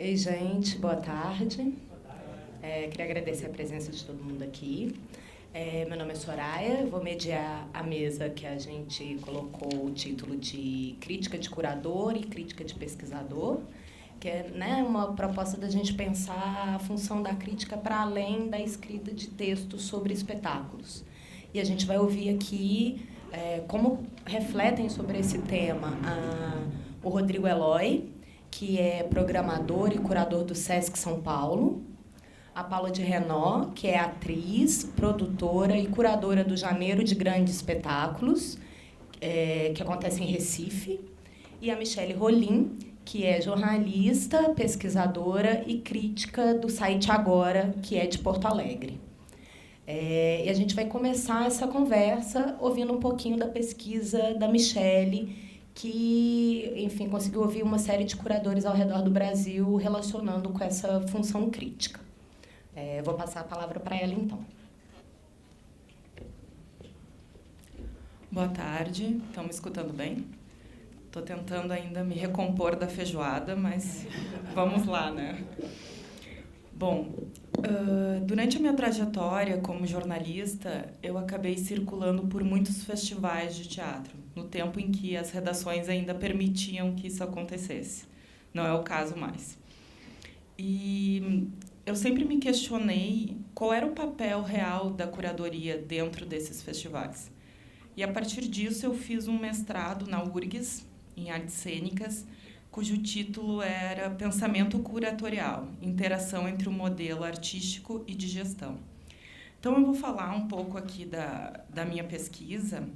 Ei, gente, boa tarde. Queria agradecer a presença de todo mundo aqui. Meu nome é Soraya, eu vou mediar a mesa que a gente colocou o título de Crítica de Curador e Crítica de Pesquisador, que é, né, uma proposta da gente pensar a função da crítica para além da escrita de textos sobre espetáculos. E a gente vai ouvir aqui como refletem sobre esse tema o Rodrigo Eloy, que é programador e curador do Sesc São Paulo, a Paula de Renó, que é atriz, produtora e curadora do Janeiro de Grandes Espetáculos, que acontece em Recife, e a Michele Rolim, que é jornalista, pesquisadora e crítica do site Agora, que é de Porto Alegre. E a gente vai começar essa conversa ouvindo um pouquinho da pesquisa da Michele, que, enfim, conseguiu ouvir uma série de curadores ao redor do Brasil relacionando com essa função crítica. Vou passar a palavra para ela, então. Boa tarde. Estão me escutando bem? Estou tentando ainda me recompor da feijoada, mas vamos lá, né? Bom, durante a minha trajetória como jornalista, eu acabei circulando por muitos festivais de teatro, no tempo em que as redações ainda permitiam que isso acontecesse. Não é o caso mais. E eu sempre me questionei qual era o papel real da curadoria dentro desses festivais. E, a partir disso, eu fiz um mestrado na URGS, em Artes Cênicas, cujo título era Pensamento Curatorial, Interação entre o Modelo Artístico e de Gestão. Então, eu vou falar um pouco aqui da minha pesquisa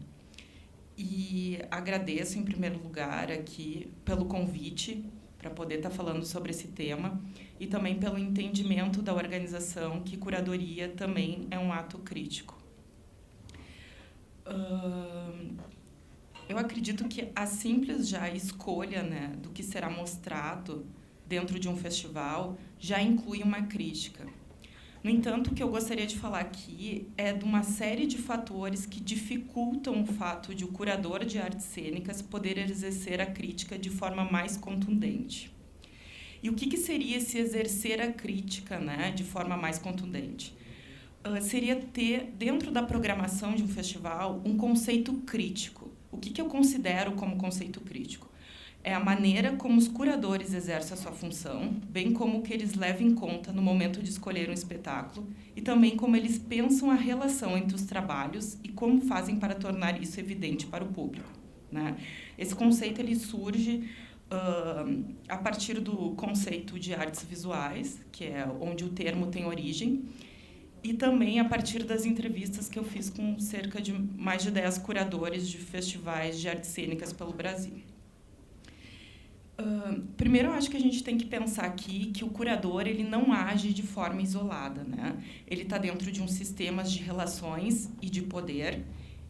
e agradeço, em primeiro lugar, aqui pelo convite para poder estar falando sobre esse tema e também pelo entendimento da organização que curadoria também é um ato crítico. Eu acredito que a simples já escolha, né, do que será mostrado dentro de um festival já inclui uma crítica. No entanto, o que eu gostaria de falar aqui é de uma série de fatores que dificultam o fato de o curador de artes cênicas poder exercer a crítica de forma mais contundente. E o que seria esse exercer a crítica, né, de forma mais contundente? Seria ter, dentro da programação de um festival, um conceito crítico. O que eu considero como conceito crítico? É a maneira como os curadores exercem a sua função, bem como o que eles levam em conta no momento de escolher um espetáculo, e também como eles pensam a relação entre os trabalhos e como fazem para tornar isso evidente para o público, né? Esse conceito ele surge a partir do conceito de artes visuais, que é onde o termo tem origem, e também a partir das entrevistas que eu fiz com cerca de mais de 10 curadores de festivais de artes cênicas pelo Brasil. Primeiro, eu acho que a gente tem que pensar aqui que o curador ele não age de forma isolada, né? Ele está dentro de um sistema de relações e de poder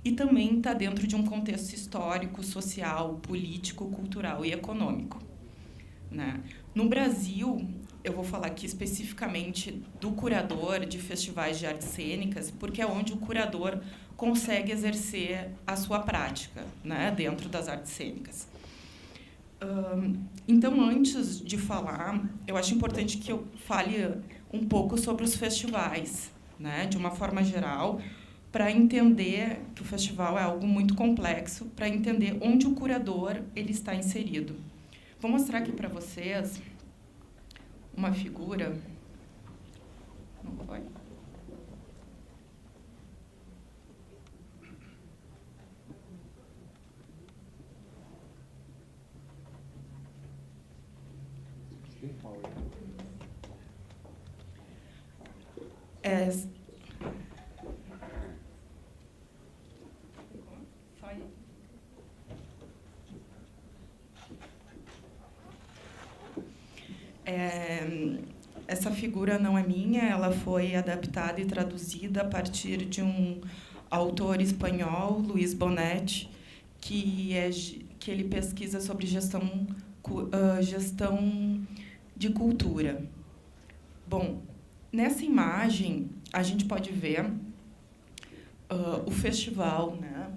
e também está dentro de um contexto histórico, social, político, cultural e econômico, né? No Brasil, eu vou falar aqui especificamente do curador de festivais de artes cênicas, porque é onde o curador consegue exercer a sua prática, né, dentro das artes cênicas. Então, antes de falar, eu acho importante que eu fale um pouco sobre os festivais, né, de uma forma geral, para entender que o festival é algo muito complexo, para entender onde o curador ele está inserido. Vou mostrar aqui para vocês uma figura. Não foi? Essa figura não é minha, ela foi adaptada e traduzida a partir de um autor espanhol, Luís Bonetti, que ele pesquisa sobre gestão de cultura. Bom, nessa imagem, a gente pode ver o festival, né,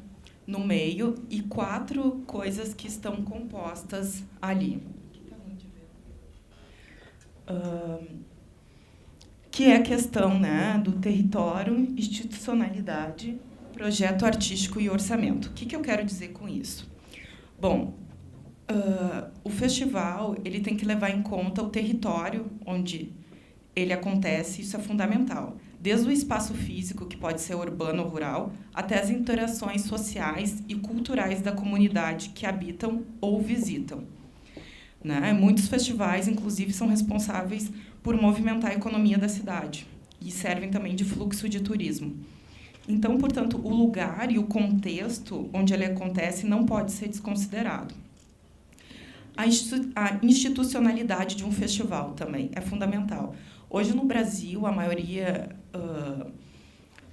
no meio e 4 coisas que estão compostas ali. que é a questão, né, do território, institucionalidade, projeto artístico e orçamento. O que eu quero dizer com isso? Bom, o festival ele tem que levar em conta o território onde ele acontece, isso é fundamental. Desde o espaço físico, que pode ser urbano ou rural, até as interações sociais e culturais da comunidade que habitam ou visitam. Né? Muitos festivais, inclusive, são responsáveis por movimentar a economia da cidade e servem também de fluxo de turismo. Então, portanto, o lugar e o contexto onde ele acontece não pode ser desconsiderado. A institucionalidade de um festival também é fundamental. Hoje, no Brasil, a maioria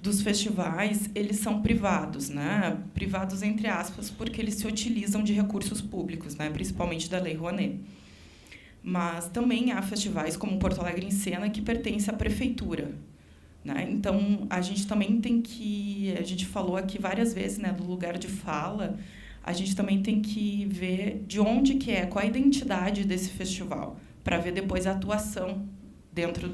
dos festivais eles são privados, né? Privados entre aspas, porque eles se utilizam de recursos públicos, né? Principalmente da Lei Rouanet. Mas também há festivais como Porto Alegre em Cena que pertencem à prefeitura, né? Então a gente também tem que, a gente falou aqui várias vezes, né, do lugar de fala, a gente também tem que ver de onde que é, qual a identidade desse festival, para ver depois a atuação dentro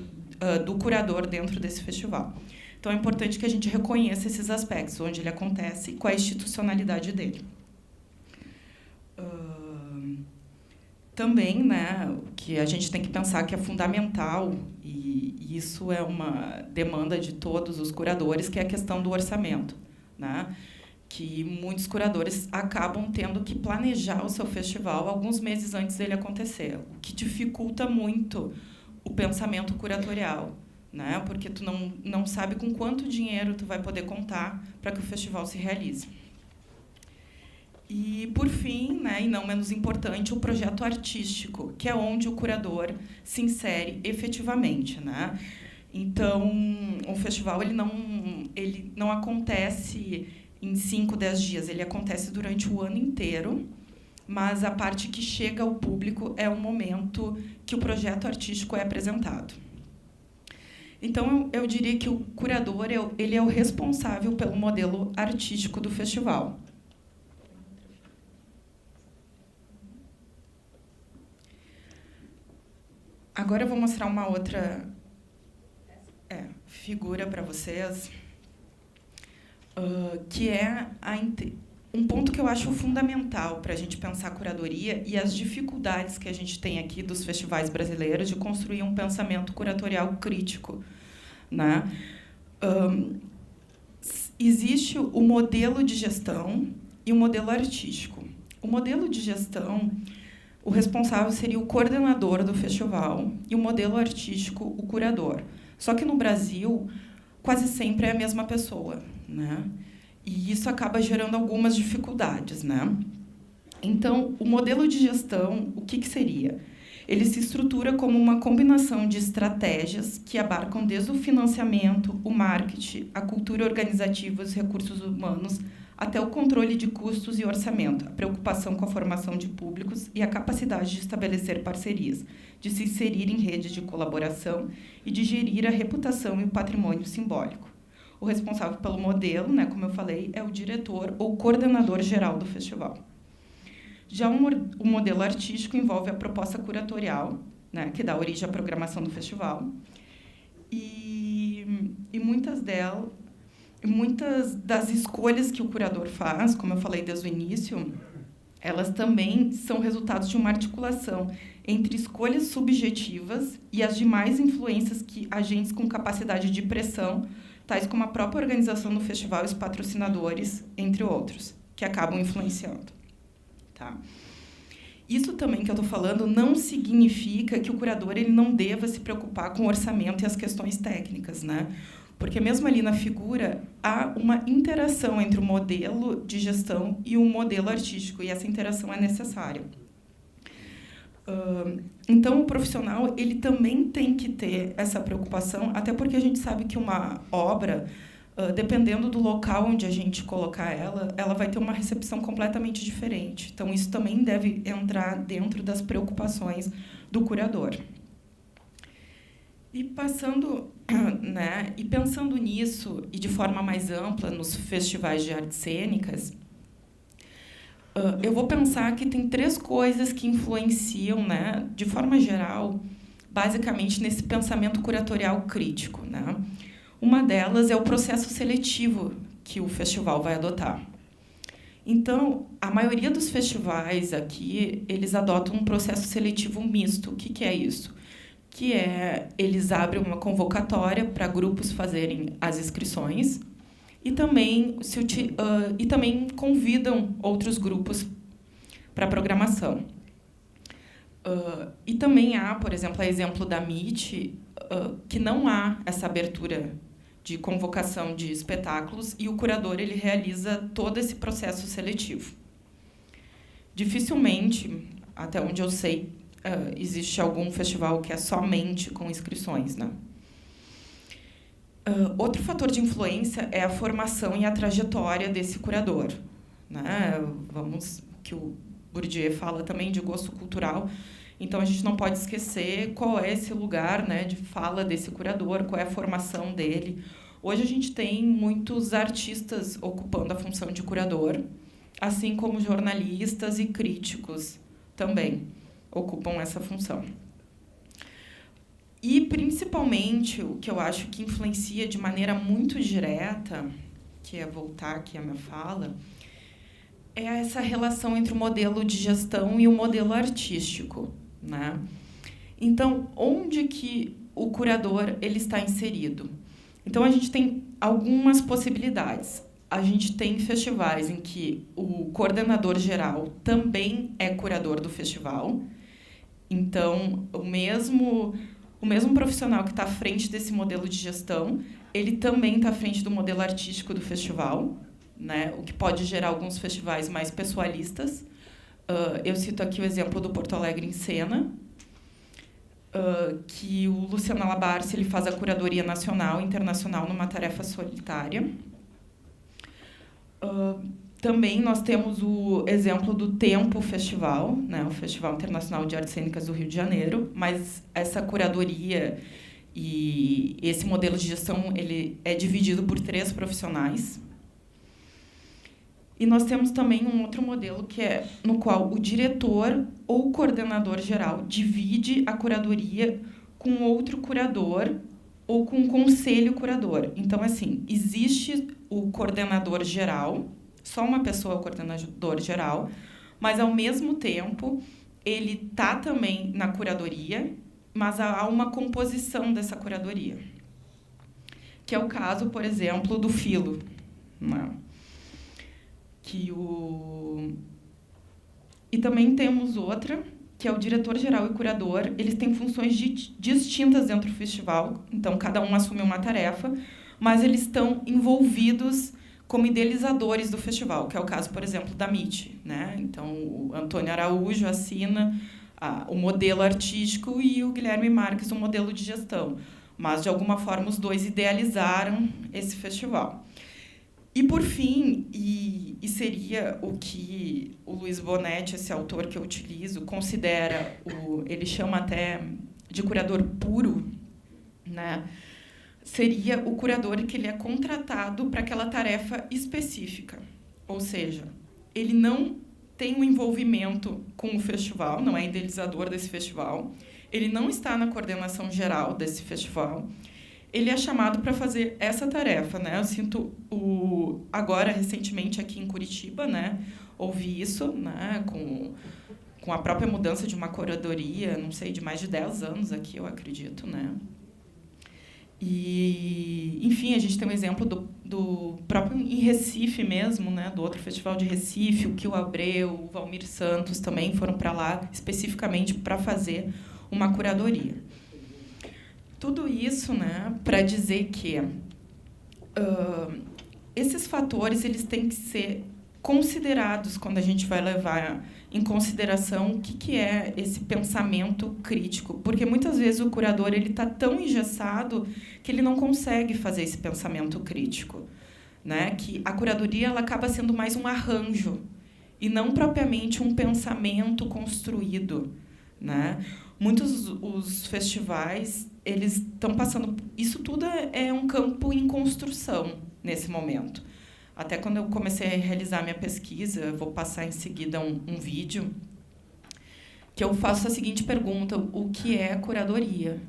do curador dentro desse festival. Então, é importante que a gente reconheça esses aspectos, onde ele acontece e qual é a institucionalidade dele. Também, né, o que a gente tem que pensar que é fundamental, e isso é uma demanda de todos os curadores, que é a questão do orçamento, né? Que muitos curadores acabam tendo que planejar o seu festival alguns meses antes dele acontecer, o que dificulta muito o pensamento curatorial, né? Porque tu não sabe com quanto dinheiro tu vai poder contar para que o festival se realize. E, por fim, né, e não menos importante, o projeto artístico, que é onde o curador se insere efetivamente, né? Então, o festival ele não acontece em 5, 10 dias, ele acontece durante o ano inteiro, mas a parte que chega ao público é o momento que o projeto artístico é apresentado. Então, eu diria que o curador ele é o responsável pelo modelo artístico do festival. Agora eu vou mostrar uma outra figura para vocês, que é um ponto que eu acho fundamental para a gente pensar a curadoria e as dificuldades que a gente tem aqui dos festivais brasileiros de construir um pensamento curatorial crítico, né? Existe o modelo de gestão e o modelo artístico. O modelo de gestão, o responsável seria o coordenador do festival e o modelo artístico, o curador. Só que no Brasil, quase sempre é a mesma pessoa, né? E isso acaba gerando algumas dificuldades, né? Então, o modelo de gestão, o que seria? Ele se estrutura como uma combinação de estratégias que abarcam desde o financiamento, o marketing, a cultura organizativa, os recursos humanos, até o controle de custos e orçamento, a preocupação com a formação de públicos e a capacidade de estabelecer parcerias, de se inserir em redes de colaboração e de gerir a reputação e o patrimônio simbólico. O responsável pelo modelo, né, como eu falei, é o diretor ou coordenador geral do festival. Já o modelo artístico envolve a proposta curatorial, né, que dá origem à programação do festival, e muitas das escolhas que o curador faz, como eu falei desde o início, elas também são resultados de uma articulação entre escolhas subjetivas e as demais influências que agentes com capacidade de pressão, tais como a própria organização do festival e os patrocinadores, entre outros, que acabam influenciando. Tá? Isso também que eu estou falando não significa que o curador ele não deva se preocupar com o orçamento e as questões técnicas, né? Porque mesmo ali na figura há uma interação entre o modelo de gestão e o modelo artístico, e essa interação é necessária. Então, o profissional ele também tem que ter essa preocupação, até porque a gente sabe que uma obra, dependendo do local onde a gente colocar ela vai ter uma recepção completamente diferente. Então, isso também deve entrar dentro das preocupações do curador. E né, e pensando nisso, e de forma mais ampla, nos festivais de artes cênicas, eu vou pensar que tem 3 coisas que influenciam, né, de forma geral, basicamente nesse pensamento curatorial crítico, né? Uma delas é o processo seletivo que o festival vai adotar. Então, a maioria dos festivais aqui, eles adotam um processo seletivo misto. O que é isso? Que é, eles abrem uma convocatória para grupos fazerem as inscrições e também convidam outros grupos para a programação. E também há, por exemplo, exemplo da MIT, que não há essa abertura de convocação de espetáculos e o curador ele realiza todo esse processo seletivo. Dificilmente, até onde eu sei, existe algum festival que é somente com inscrições, né? Outro fator de influência é a formação e a trajetória desse curador, né? Que o Bourdieu fala também de gosto cultural. Então, a gente não pode esquecer qual é esse lugar, né, de fala desse curador, qual é a formação dele. Hoje, a gente tem muitos artistas ocupando a função de curador, assim como jornalistas e críticos também ocupam essa função. E, principalmente, o que eu acho que influencia de maneira muito direta, que é voltar aqui à minha fala, é essa relação entre o modelo de gestão e o modelo artístico, né? Então, onde que o curador ele está inserido? Então, a gente tem algumas possibilidades. A gente tem festivais em que o coordenador geral também é curador do festival. Então, o mesmo profissional que está à frente desse modelo de gestão, ele também está à frente do modelo artístico do festival, né? O que pode gerar alguns festivais mais pessoalistas. Eu cito aqui o exemplo do Porto Alegre em Cena, que o Luciano Alabarce ele faz a curadoria nacional e internacional numa tarefa solitária. Também nós temos o exemplo do Tempo Festival, né, o Festival Internacional de Artes Cênicas do Rio de Janeiro, mas essa curadoria e esse modelo de gestão ele é dividido por 3 profissionais. E nós temos também um outro modelo que é no qual o diretor ou coordenador geral divide a curadoria com outro curador ou com um conselho curador. Então, assim, existe o coordenador geral, só uma pessoa é o coordenador geral, mas, ao mesmo tempo, ele está também na curadoria, mas há uma composição dessa curadoria, que é o caso, por exemplo, do Filo, né? E também temos outra, que é o diretor-geral e curador. Eles têm funções distintas dentro do festival, então cada um assume uma tarefa, mas eles estão envolvidos como idealizadores do festival, que é o caso, por exemplo, da MIT, né? Então, o Antônio Araújo assina o modelo artístico e o Guilherme Marques o modelo de gestão. Mas, de alguma forma, os dois idealizaram esse festival. E, por fim, e seria o que o Luiz Bonetti, esse autor que eu utilizo, considera, ele chama até de curador puro, né? Seria o curador que ele é contratado para aquela tarefa específica. Ou seja, ele não tem um envolvimento com o festival, não é idealizador desse festival, ele não está na coordenação geral desse festival, ele é chamado para fazer essa tarefa, né? Eu sinto agora recentemente aqui em Curitiba, né? Ouvi isso, né? Com a própria mudança de uma curadoria, não sei, de mais de 10 anos aqui, eu acredito, né? E, enfim, a gente tem um exemplo do próprio em Recife mesmo, né? Do outro festival de Recife, o Kio Abreu, o Valmir Santos também foram para lá especificamente para fazer uma curadoria. Tudo isso, né, para dizer que esses fatores eles têm que ser considerados quando a gente vai levar em consideração o que é esse pensamento crítico, porque muitas vezes o curador ele está tão engessado que ele não consegue fazer esse pensamento crítico, né? Que a curadoria ela acaba sendo mais um arranjo e não propriamente um pensamento construído, né? Muitos os festivais eles estão passando, isso tudo é um campo em construção nesse momento. Até quando eu comecei a realizar minha pesquisa, vou passar em seguida um vídeo que eu faço a seguinte pergunta: o que é curadoria?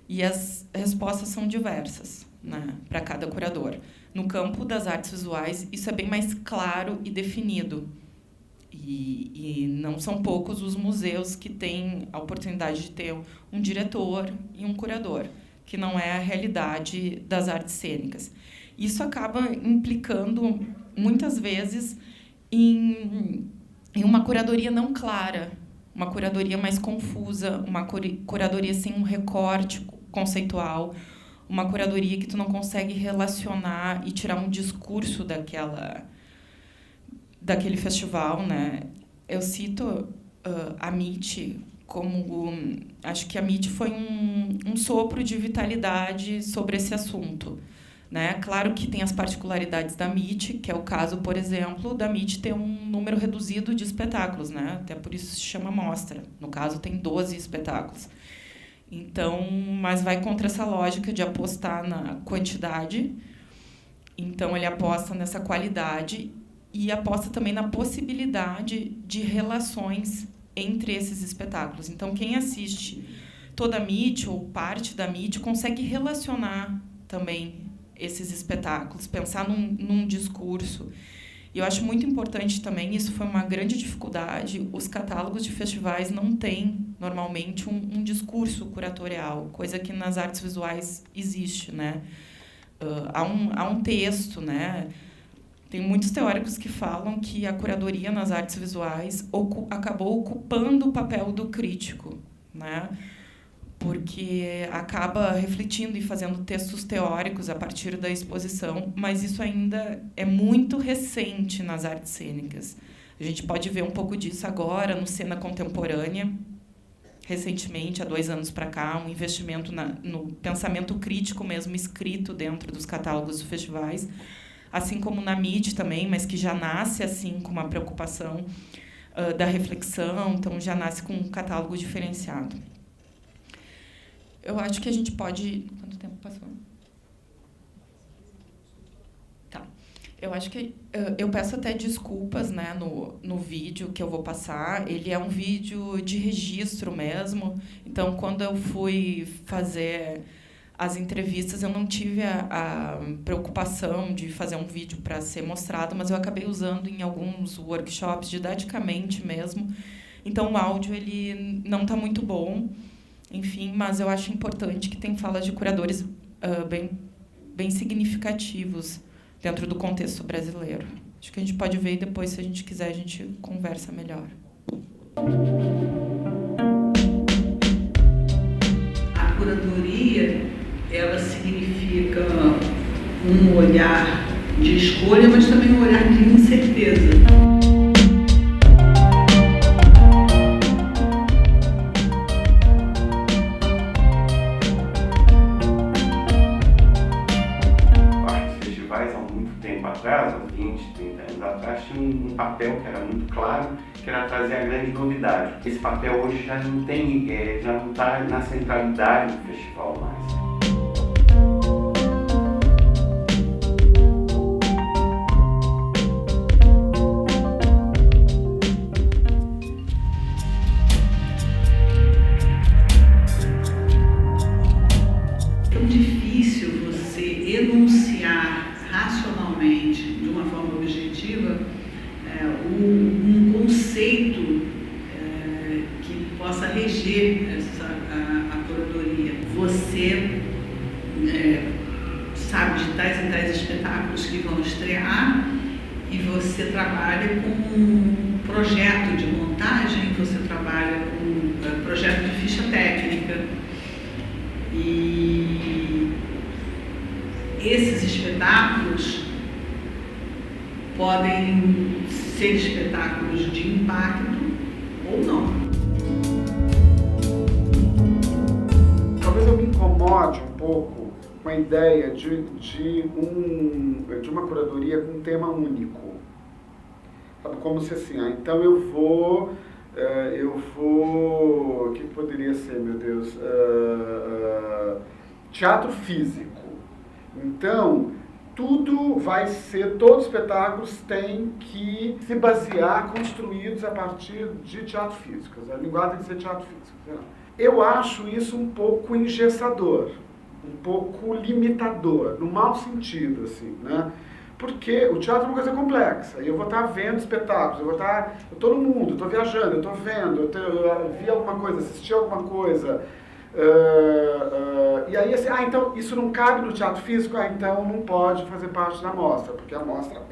E as respostas são diversas, né, para cada curador. No campo das artes visuais, isso é bem mais claro e definido. E não são poucos os museus que têm a oportunidade de ter um diretor e um curador, que não é a realidade das artes cênicas. Isso acaba implicando, muitas vezes, em uma curadoria não clara, uma curadoria mais confusa, uma curadoria sem um recorte conceitual, uma curadoria que tu não consegue relacionar e tirar um discurso daquele festival, né? Eu cito a MIT como... acho que a MIT foi um sopro de vitalidade sobre esse assunto, né? Claro que tem as particularidades da MIT, que é o caso, por exemplo, da MIT ter um número reduzido de espetáculos, né? Até por isso se chama mostra. No caso, tem 12 espetáculos. Então, mas vai contra essa lógica de apostar na quantidade. Então, ele aposta nessa qualidade e aposta também na possibilidade de relações entre esses espetáculos. Então, quem assiste toda a MIT ou parte da MIT consegue relacionar também esses espetáculos, pensar num discurso. E eu acho muito importante também, isso foi uma grande dificuldade, os catálogos de festivais não têm, normalmente, um discurso curatorial, coisa que nas artes visuais existe, né? Há um texto, né? Tem muitos teóricos que falam que a curadoria nas artes visuais acabou ocupando o papel do crítico, né? Porque acaba refletindo e fazendo textos teóricos a partir da exposição, mas isso ainda é muito recente nas artes cênicas. A gente pode ver um pouco disso agora no Cena Contemporânea, recentemente, há 2 anos para cá, um investimento no pensamento crítico mesmo escrito dentro dos catálogos dos festivais, assim como na MIT também, mas que já nasce assim com uma preocupação da reflexão, então já nasce com um catálogo diferenciado. Eu acho que a gente pode... Quanto tempo passou? Tá. Eu acho que... Eu peço até desculpas, né, no vídeo que eu vou passar. Ele é um vídeo de registro mesmo. Então, quando eu fui fazer as entrevistas, eu não tive a preocupação de fazer um vídeo para ser mostrado, mas eu acabei usando em alguns workshops, didaticamente mesmo. Então, o áudio ele não está muito bom. Enfim, mas eu acho importante que tem falas de curadores bem significativos dentro do contexto brasileiro. Acho que a gente pode ver e depois, se a gente quiser, a gente conversa melhor. A curadoria, ela significa um olhar de escolha, mas também um olhar de incerteza. Atrás, há 20, 30 anos atrás, tinha um papel que era muito claro, que era trazer a grande novidade. Esse papel hoje já não tem, já não está na centralidade do festival mais. É tão difícil você enunciar racionalmente, de uma forma objetiva, um conceito que possa reger a curadoria. Você sabe de tais e tais espetáculos que vão estrear e você trabalha com um projeto de montagem, você trabalha com um projeto de ficha técnica. E esses espetáculos podem ser espetáculos de impacto ou não. Talvez eu me incomode um pouco com a ideia de uma curadoria com um tema único. Sabe, como se assim, então eu vou... o que poderia ser, meu Deus? Teatro físico. Então, todos os espetáculos têm que se basear, construídos a partir de teatro físico. A linguagem tem que ser teatro físico. Eu acho isso um pouco engessador, um pouco limitador, no mau sentido, assim, né? Porque o teatro é uma coisa complexa, e eu vou estar vendo espetáculos, eu estou no mundo, estou viajando, eu estou vendo, eu vi alguma coisa, assisti alguma coisa, e aí assim, então isso não cabe no teatro físico, então não pode fazer parte da mostra, porque a mostra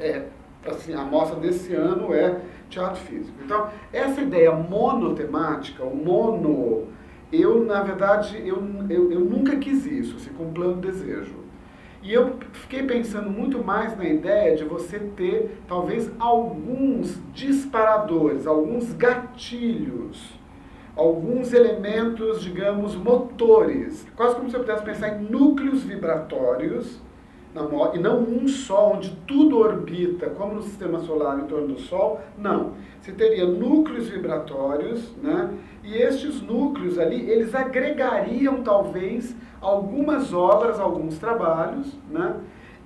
a mostra desse ano é teatro físico. Então, essa ideia monotemática, na verdade, eu nunca quis isso, assim, com plano desejo. E eu fiquei pensando muito mais na ideia de você ter, talvez, alguns disparadores, alguns gatilhos, alguns elementos, digamos, motores. Quase como se eu pudesse pensar em núcleos vibratórios, e não um só, onde tudo orbita, como no sistema solar em torno do Sol. Não. Você teria núcleos vibratórios, né? E estes núcleos ali, eles agregariam, talvez, algumas obras, alguns trabalhos, né?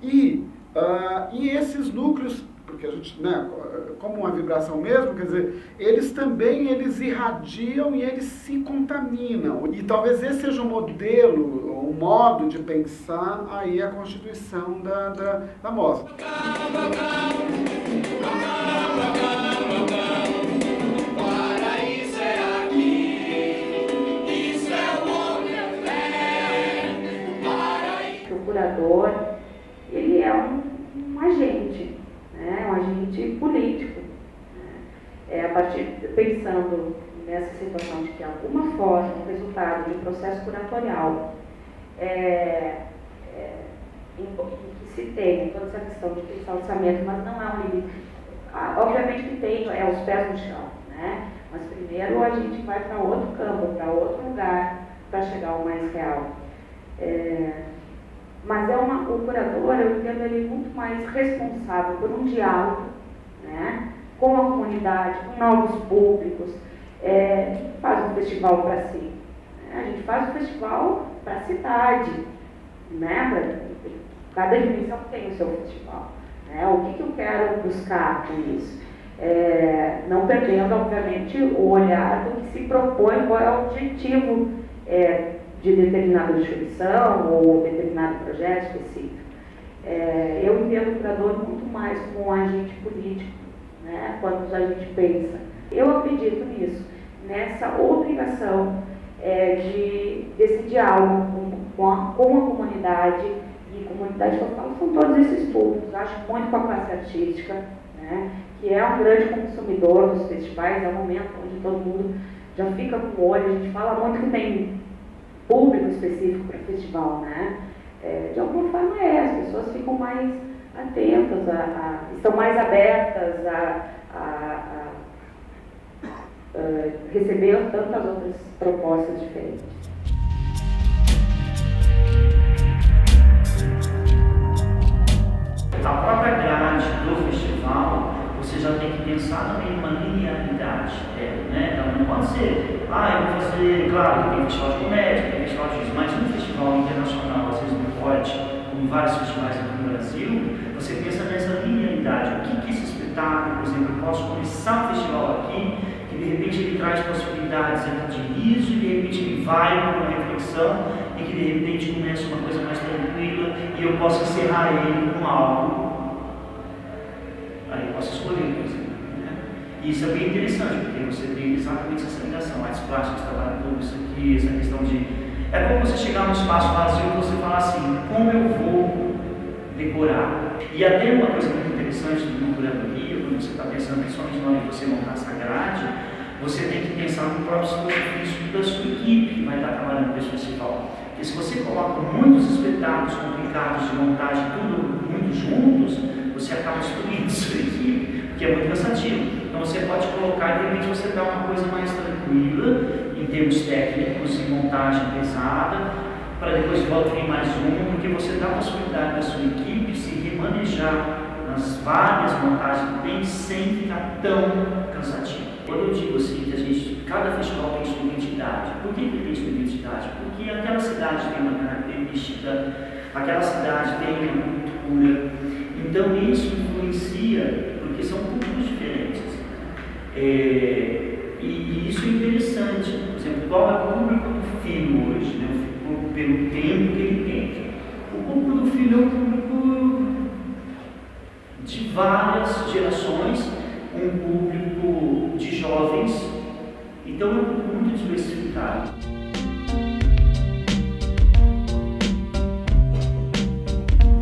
E esses núcleos, porque a gente, né, como uma vibração mesmo, quer dizer, eles irradiam e eles se contaminam. E talvez esse seja um modelo, um modo de pensar aí a constituição da mostra. O curador, ele é um agente, né? Um agente político, né? A partir, pensando nessa situação de que, de alguma forma, o resultado de um processo curatorial em que se tem toda essa questão de pensar orçamento, mas não há um limite. Obviamente que tem os pés no chão, né? Mas primeiro a gente vai para outro campo, para outro lugar, para chegar ao mais real. Mas o curador, eu entendo ele muito mais responsável por um diálogo, né, com a comunidade, com novos públicos. Faz um festival para si, né? A gente faz um festival para a cidade, né? Cada dimensão tem o seu festival, né? O que eu quero buscar com isso? Não perdendo, obviamente, o olhar do que se propõe, qual é o objetivo de determinada instituição ou determinado projeto específico. Eu entendo o curador muito mais como um agente político, né, quando a gente pensa. Eu acredito nisso, nessa obrigação desse diálogo com a comunidade, e comunidade que eu falo são todos esses públicos. Acho muito com a classe artística, né, que é um grande consumidor dos festivais, é um momento onde todo mundo já fica com o olho, a gente fala muito que tem público específico para festival, né? De alguma forma as pessoas ficam mais atentas, estão mais abertas a receber tantas outras propostas diferentes. A própria grade do festival, você já tem que pensar também numa linearidade, né? Então não pode ser, eu vou fazer, claro, tem festival de comédia, tem festival de juízo, mas um festival internacional, às vezes no Forte, como vários festivais aqui no Brasil, você pensa nessa linearidade. O que esse espetáculo, por exemplo, eu posso começar um festival aqui, que de repente ele traz possibilidades de riso, e de repente ele vai para uma reflexão, e que de repente começa uma coisa mais tranquila, e eu posso encerrar ele com algo. Aí eu posso escolher, por exemplo. Né? E isso é bem interessante, porque você tem exatamente essa ligação, artes plásticas, trabalho público, isso aqui, essa questão de... É como você chegar num espaço vazio e você falar assim, como eu vou decorar? E até uma coisa muito interessante no curadoria, quando você está pensando, principalmente na hora de você montar essa grade, você tem que pensar no próprio esforço da sua equipe que vai estar trabalhando nesse festival. Porque se você coloca muitos espetáculos complicados de montagem, tudo muito juntos, você acaba destruindo sua equipe, porque é muito cansativo. Então você pode colocar e de repente você dá uma coisa mais tranquila, em termos técnicos, em montagem pesada, para depois volta vir mais um, porque você dá a possibilidade da sua equipe se remanejar nas várias montagens que tem sem ficar tão cansativo. Quando eu digo assim que cada festival tem sua identidade, por que ele tem sua identidade? Porque aquela cidade tem uma característica, aquela cidade tem uma cultura. Então isso influencia, porque são públicos diferentes. E isso é interessante. Por exemplo, qual é o público do filho hoje, né? Pelo tempo que ele tem. O público do filho é um público de várias gerações, um público de jovens, então é um público muito diversificado.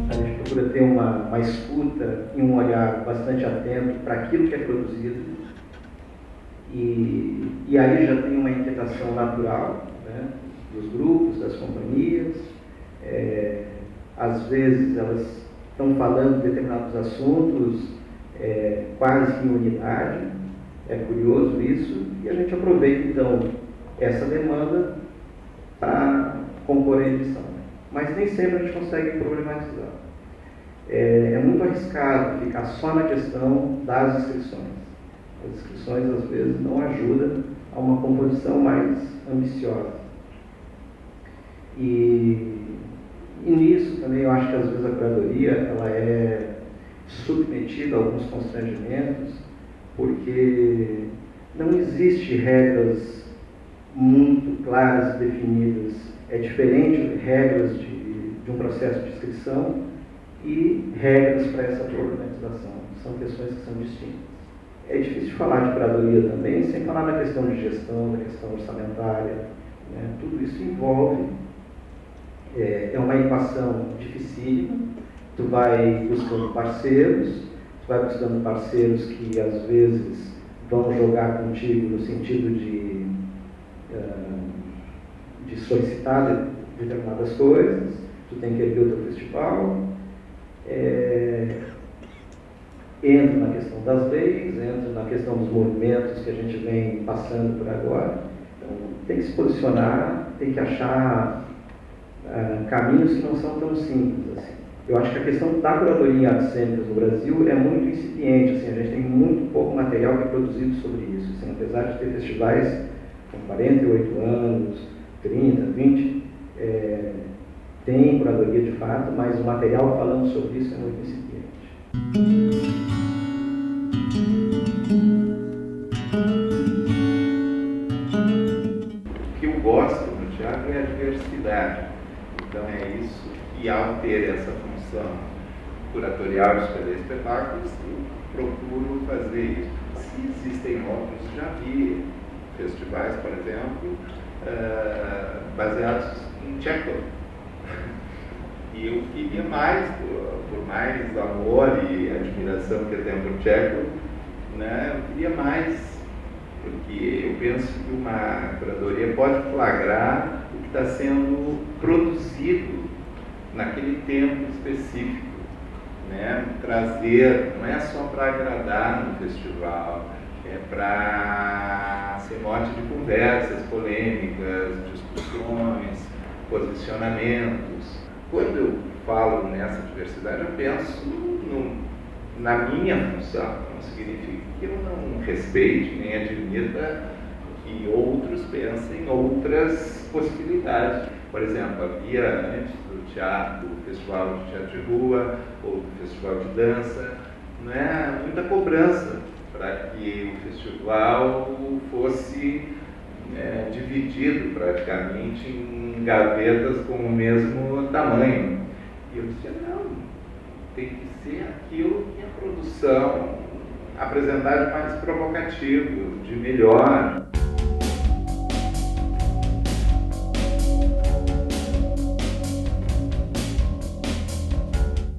A gente procura ter uma escuta e um olhar bastante atento para aquilo que é produzido. E aí já tem uma inquietação natural, né, dos grupos, das companhias. Às vezes elas estão falando de determinados assuntos quase em unidade. É curioso isso, e a gente aproveita então essa demanda para compor a edição. Mas nem sempre a gente consegue problematizar. É muito arriscado ficar só na questão das inscrições. As inscrições, às vezes, não ajudam a uma composição mais ambiciosa. E nisso também eu acho que, às vezes, a curadoria ela é submetida a alguns constrangimentos, porque não existe regras muito claras e definidas. É diferente de regras de um processo de inscrição e regras para essa problematização. São questões que são distintas. É difícil falar de curadoria também, sem falar da questão de gestão, da questão orçamentária, né? Tudo isso envolve, é uma equação dificílima. Tu vai buscando parceiros, que às vezes vão jogar contigo no sentido de solicitar determinadas coisas. Tu tem que erguer o teu festival. Entra na questão das leis, entra na questão dos movimentos que a gente vem passando por agora. Então, tem que se posicionar, tem que achar caminhos que não são tão simples assim. Eu acho que a questão da curadoria em artes cênicas no Brasil é muito incipiente. Assim, a gente tem muito pouco material que é produzido sobre isso. Assim, apesar de ter festivais com 48 anos, 30, 20, tem curadoria de fato, mas o material falando sobre isso é muito incipiente. O que eu gosto no teatro é a diversidade. Então é isso que, ao ter essa função curatorial de escolher espetáculos, eu procuro fazer isso. Se existem outros, já vi festivais, por exemplo, baseados em Tchekhov. E eu queria mais, por mais amor e admiração que eu tenho por Tchekhov, né, eu queria mais, porque eu penso que uma curadoria pode flagrar o que está sendo produzido naquele tempo específico, né? Trazer, não é só para agradar no festival, é para ser mote de conversas, polêmicas, discussões, posicionamentos. Quando eu falo nessa diversidade, eu penso na minha função. Não significa que eu não respeite nem admita que outros pensem outras possibilidades. Por exemplo, havia antes do teatro, do festival de teatro de rua ou do festival de dança, né, muita cobrança para que o festival fosse dividido praticamente em gavetas com o mesmo tamanho. E eu dizia, não, tem que ser aquilo que a produção apresentar de mais provocativo, de melhor.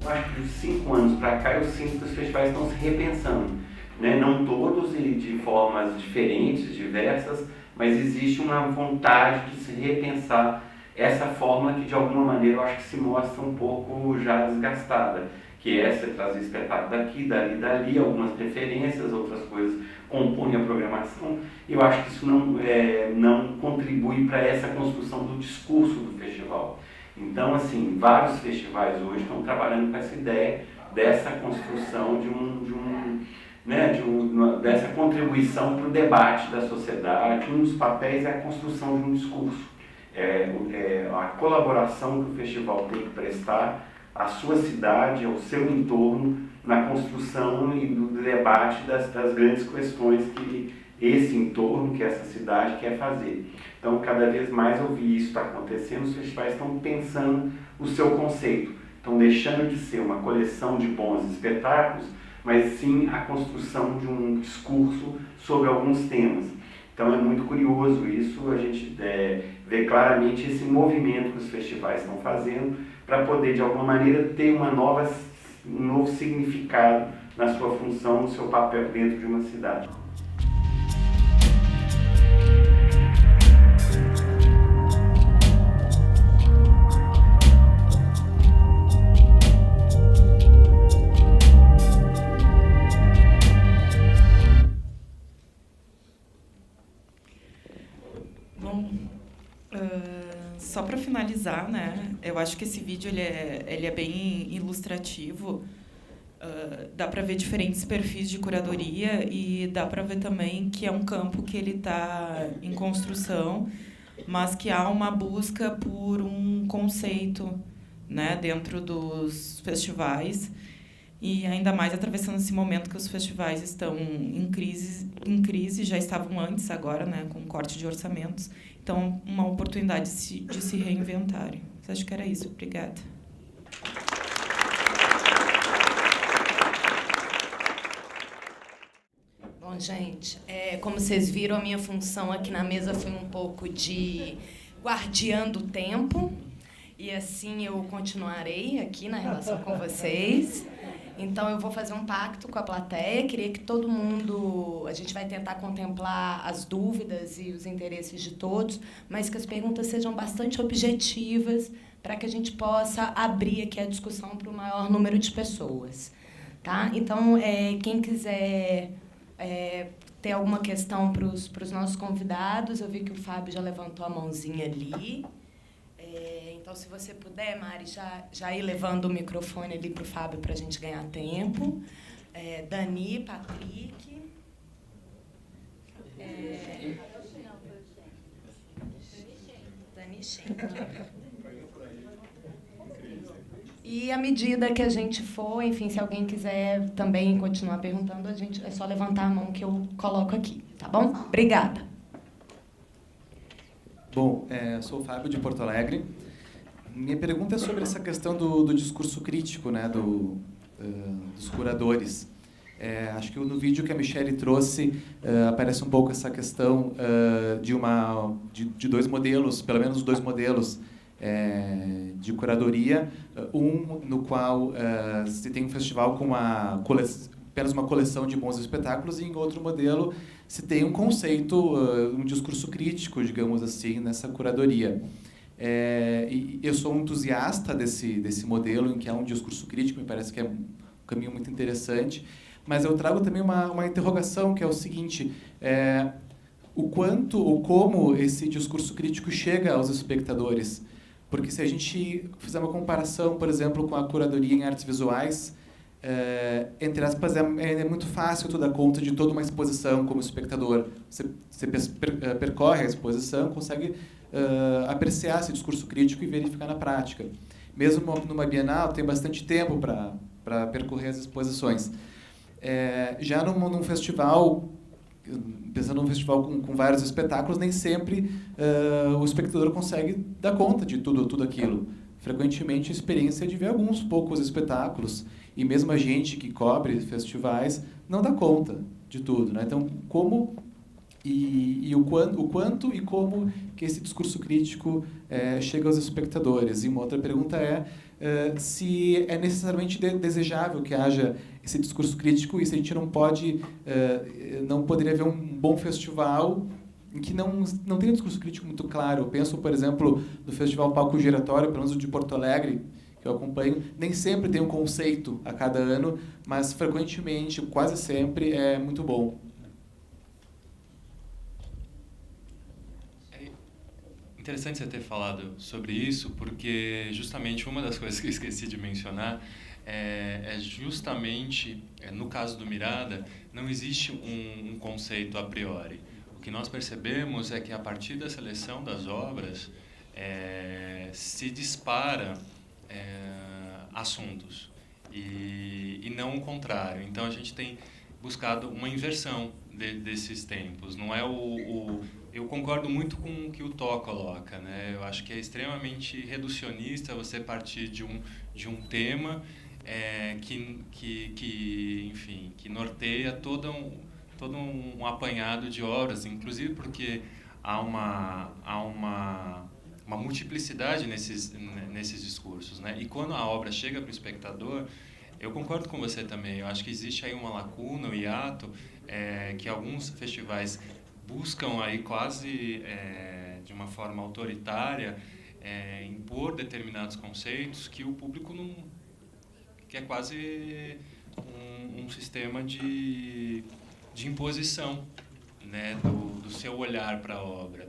Acho que de 5 anos para cá eu sinto que os festivais estão se repensando, né? Não todos e de formas diferentes, diversas, mas existe uma vontade de se repensar essa forma que de alguma maneira eu acho que se mostra um pouco já desgastada, que é você trazer espetáculo daqui, dali, algumas preferências, outras coisas compõem a programação. Eu acho que isso não contribui para essa construção do discurso do festival. Então, assim, vários festivais hoje estão trabalhando com essa ideia dessa construção dessa contribuição para o debate da sociedade. Um dos papéis é a construção de um discurso. a colaboração que o festival tem que prestar à sua cidade, ao seu entorno, na construção e do debate das grandes questões que esse entorno, que essa cidade quer fazer. Então, cada vez mais eu vi isso está acontecendo, os festivais estão pensando o seu conceito, estão deixando de ser uma coleção de bons espetáculos, mas sim a construção de um discurso sobre alguns temas. Então é muito curioso isso, a gente vê claramente esse movimento que os festivais estão fazendo para poder, de alguma maneira, ter um novo significado na sua função, no seu papel dentro de uma cidade. Só para finalizar, né, eu acho que esse vídeo ele é bem ilustrativo. Dá para ver diferentes perfis de curadoria e dá para ver também que é um campo que ele está em construção, mas que há uma busca por um conceito, né, dentro dos festivais, e ainda mais atravessando esse momento que os festivais estão em crise, já estavam antes agora, né, com corte de orçamentos. Então, uma oportunidade de se reinventarem. Acho que era isso. Obrigada. Bom, gente, como vocês viram, a minha função aqui na mesa foi um pouco de guardiã do tempo. E assim eu continuarei aqui na relação com vocês. Então, eu vou fazer um pacto com a plateia. Queria que todo mundo... A gente vai tentar contemplar as dúvidas e os interesses de todos, mas que as perguntas sejam bastante objetivas para que a gente possa abrir aqui a discussão para o maior número de pessoas. Tá? Então, quem quiser ter alguma questão para os nossos convidados, eu vi que o Fábio já levantou a mãozinha ali. Então, se você puder, Mari, já ir levando o microfone ali para o Fábio para a gente ganhar tempo. Dani, Patrick. Dani Schenck. E à medida que a gente for, enfim, se alguém quiser também continuar perguntando, a gente é só levantar a mão que eu coloco aqui, tá bom? Obrigada. Bom, sou o Fábio, de Porto Alegre. Minha pergunta é sobre essa questão do discurso crítico, né, dos curadores. Acho que no vídeo que a Michelle trouxe aparece um pouco essa questão de dois modelos, pelo menos dois modelos de curadoria. Um no qual se tem um festival com apenas uma coleção de bons espetáculos, e em outro modelo se tem um conceito, um discurso crítico, digamos assim, nessa curadoria. E eu sou um entusiasta desse modelo em que há um discurso crítico, me parece que é um caminho muito interessante, mas eu trago também uma interrogação, que é o seguinte: o quanto ou como esse discurso crítico chega aos espectadores? Porque se a gente fizer uma comparação, por exemplo, com a curadoria em artes visuais, entre aspas, é muito fácil tu dar conta de toda uma exposição como espectador. Você percorre a exposição, consegue apreciar esse discurso crítico e verificar na prática. Mesmo numa Bienal, tem bastante tempo para percorrer as exposições. Já num festival, pensando num festival com vários espetáculos, nem sempre o espectador consegue dar conta de tudo aquilo. Frequentemente, a experiência é de ver alguns poucos espetáculos, e mesmo a gente que cobre festivais não dá conta de tudo, né? Então, como o quanto e como que esse discurso crítico chega aos espectadores? E uma outra pergunta se é necessariamente desejável que haja esse discurso crítico, e se a gente não poderia haver um bom festival em que não tem um discurso crítico muito claro. Eu penso, por exemplo, no Festival Palco Giratório, pelo menos o de Porto Alegre, que eu acompanho, nem sempre tem um conceito a cada ano, mas frequentemente, quase sempre, é muito bom. É interessante você ter falado sobre isso, porque justamente uma das coisas que eu esqueci de mencionar é justamente, no caso do Mirada, não existe um conceito a priori. O que nós percebemos é que, a partir da seleção das obras, se dispara assuntos e não o contrário. Então a gente tem buscado uma inversão desses tempos. Não é eu concordo muito com o que o Tó coloca, né? Eu acho que é extremamente reducionista você partir de um tema enfim, que norteia todo um apanhado de obras, inclusive porque há uma multiplicidade nesses discursos, né? E quando a obra chega para o espectador, eu concordo com você também. Eu acho que existe aí uma lacuna, um hiato, que alguns festivais buscam aí quase de uma forma autoritária impor determinados conceitos que o público não, que é quase um sistema de imposição, né, do seu olhar para a obra.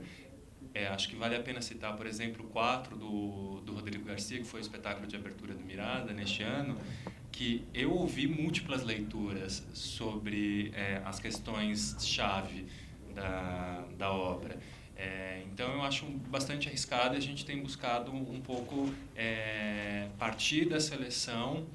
Acho que vale a pena citar, por exemplo, o 4 do Rodrigo Garcia, que foi o espetáculo de abertura do Mirada neste ano, que eu ouvi múltiplas leituras sobre as questões-chave da obra. Então, eu acho bastante arriscado e a gente tem buscado um pouco partir da seleção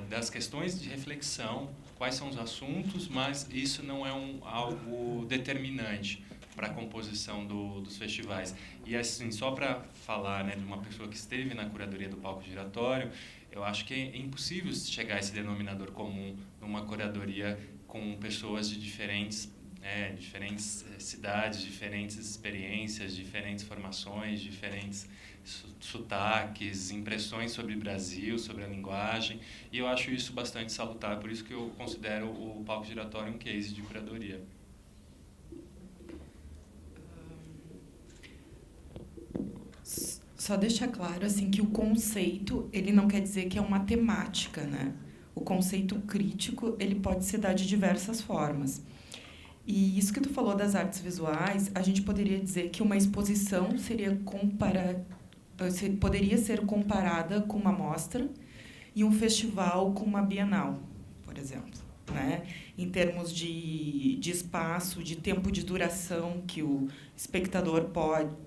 das questões de reflexão, quais são os assuntos, mas isso não é algo determinante para a composição dos festivais. E assim, só para falar, né, de uma pessoa que esteve na curadoria do Palco Giratório, eu acho que é impossível chegar a esse denominador comum numa curadoria com pessoas de diferentes cidades, diferentes experiências, diferentes formações, diferentes sotaques, impressões sobre o Brasil, sobre a linguagem, e eu acho isso bastante salutar, por isso que eu considero o Palco Giratório um case de curadoria. Só deixar claro assim que o conceito, ele não quer dizer que é uma temática, né? O conceito crítico, ele pode se dar de diversas formas. E isso que tu falou das artes visuais, a gente poderia dizer que uma exposição poderia ser comparada com uma mostra e um festival com uma bienal, por exemplo, né? Em termos de espaço, de tempo de duração que o espectador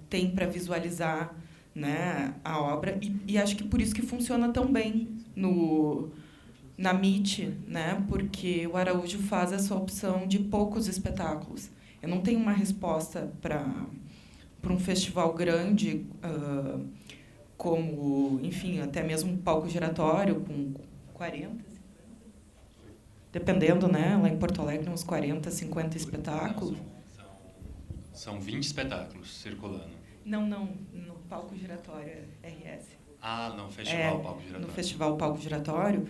tem para visualizar, né, a obra, e acho que por isso que funciona tão bem na MIT, né, porque o Araújo faz essa opção de poucos espetáculos. Eu não tenho uma resposta para um festival grande, como, enfim, até mesmo um palco giratório com 40, 50, dependendo, né, lá em Porto Alegre, uns 40, 50 espetáculos. São 20 espetáculos circulando. Não, no Palco Giratório RS. No Festival Palco Giratório. No Festival Palco Giratório.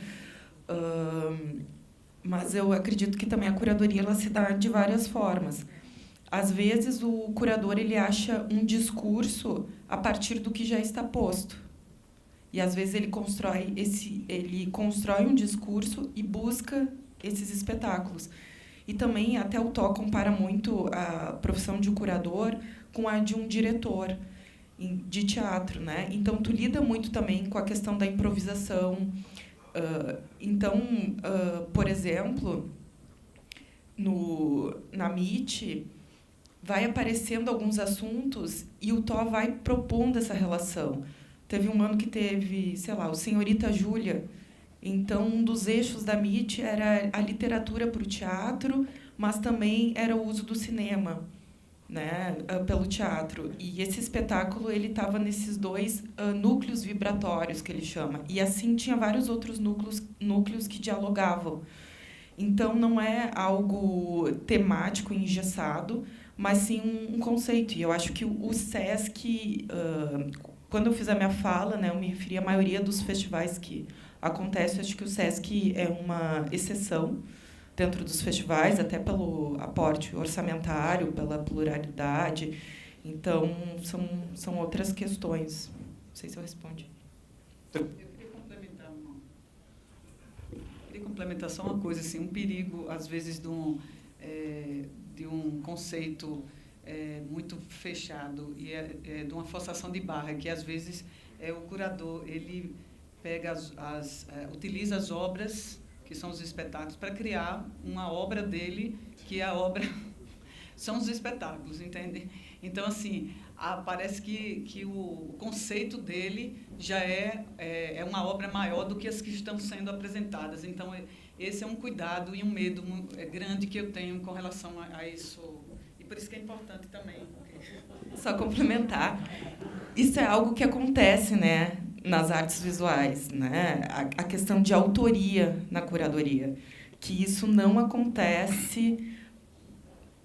Mas eu acredito que também a curadoria ela se dá de várias formas. Às vezes, o curador ele acha um discurso a partir do que já está posto. E, às vezes, ele constrói um discurso e busca esses espetáculos. E também, até o Tó compara muito a profissão de curador com a de um diretor de teatro, né? Então, tu lida muito também com a questão da improvisação. Por exemplo, na MIT, vai aparecendo alguns assuntos e o Tó vai propondo essa relação. Teve um ano que teve, sei lá, o Senhorita Júlia. Então, um dos eixos da MIT era a literatura para o teatro, mas também era o uso do cinema, né, pelo teatro. E esse espetáculo ele estava nesses dois núcleos vibratórios, que ele chama. E, assim, tinha vários outros núcleos que dialogavam. Então, não é algo temático, engessado, mas sim um conceito. E eu acho que o SESC, quando eu fiz a minha fala, né, eu me referi à maioria dos festivais que acontecem. Acho que o SESC é uma exceção dentro dos festivais, até pelo aporte orçamentário, pela pluralidade. Então, são outras questões. Não sei se eu respondi. Eu queria complementar só uma coisa, assim, um perigo, às vezes, de um conceito muito fechado e de uma forçação de barra, que, às vezes, o curador ele pega utiliza as obras, que são os espetáculos, para criar uma obra dele, que a obra são os espetáculos, entende? Então, assim, parece que o conceito dele já é uma obra maior do que as que estão sendo apresentadas. Então, esse é um cuidado e um medo grande que eu tenho com relação a isso. E por isso que é importante também. Só complementar. Isso é algo que acontece, né, nas artes visuais, né? A questão de autoria na curadoria. Que isso não acontece,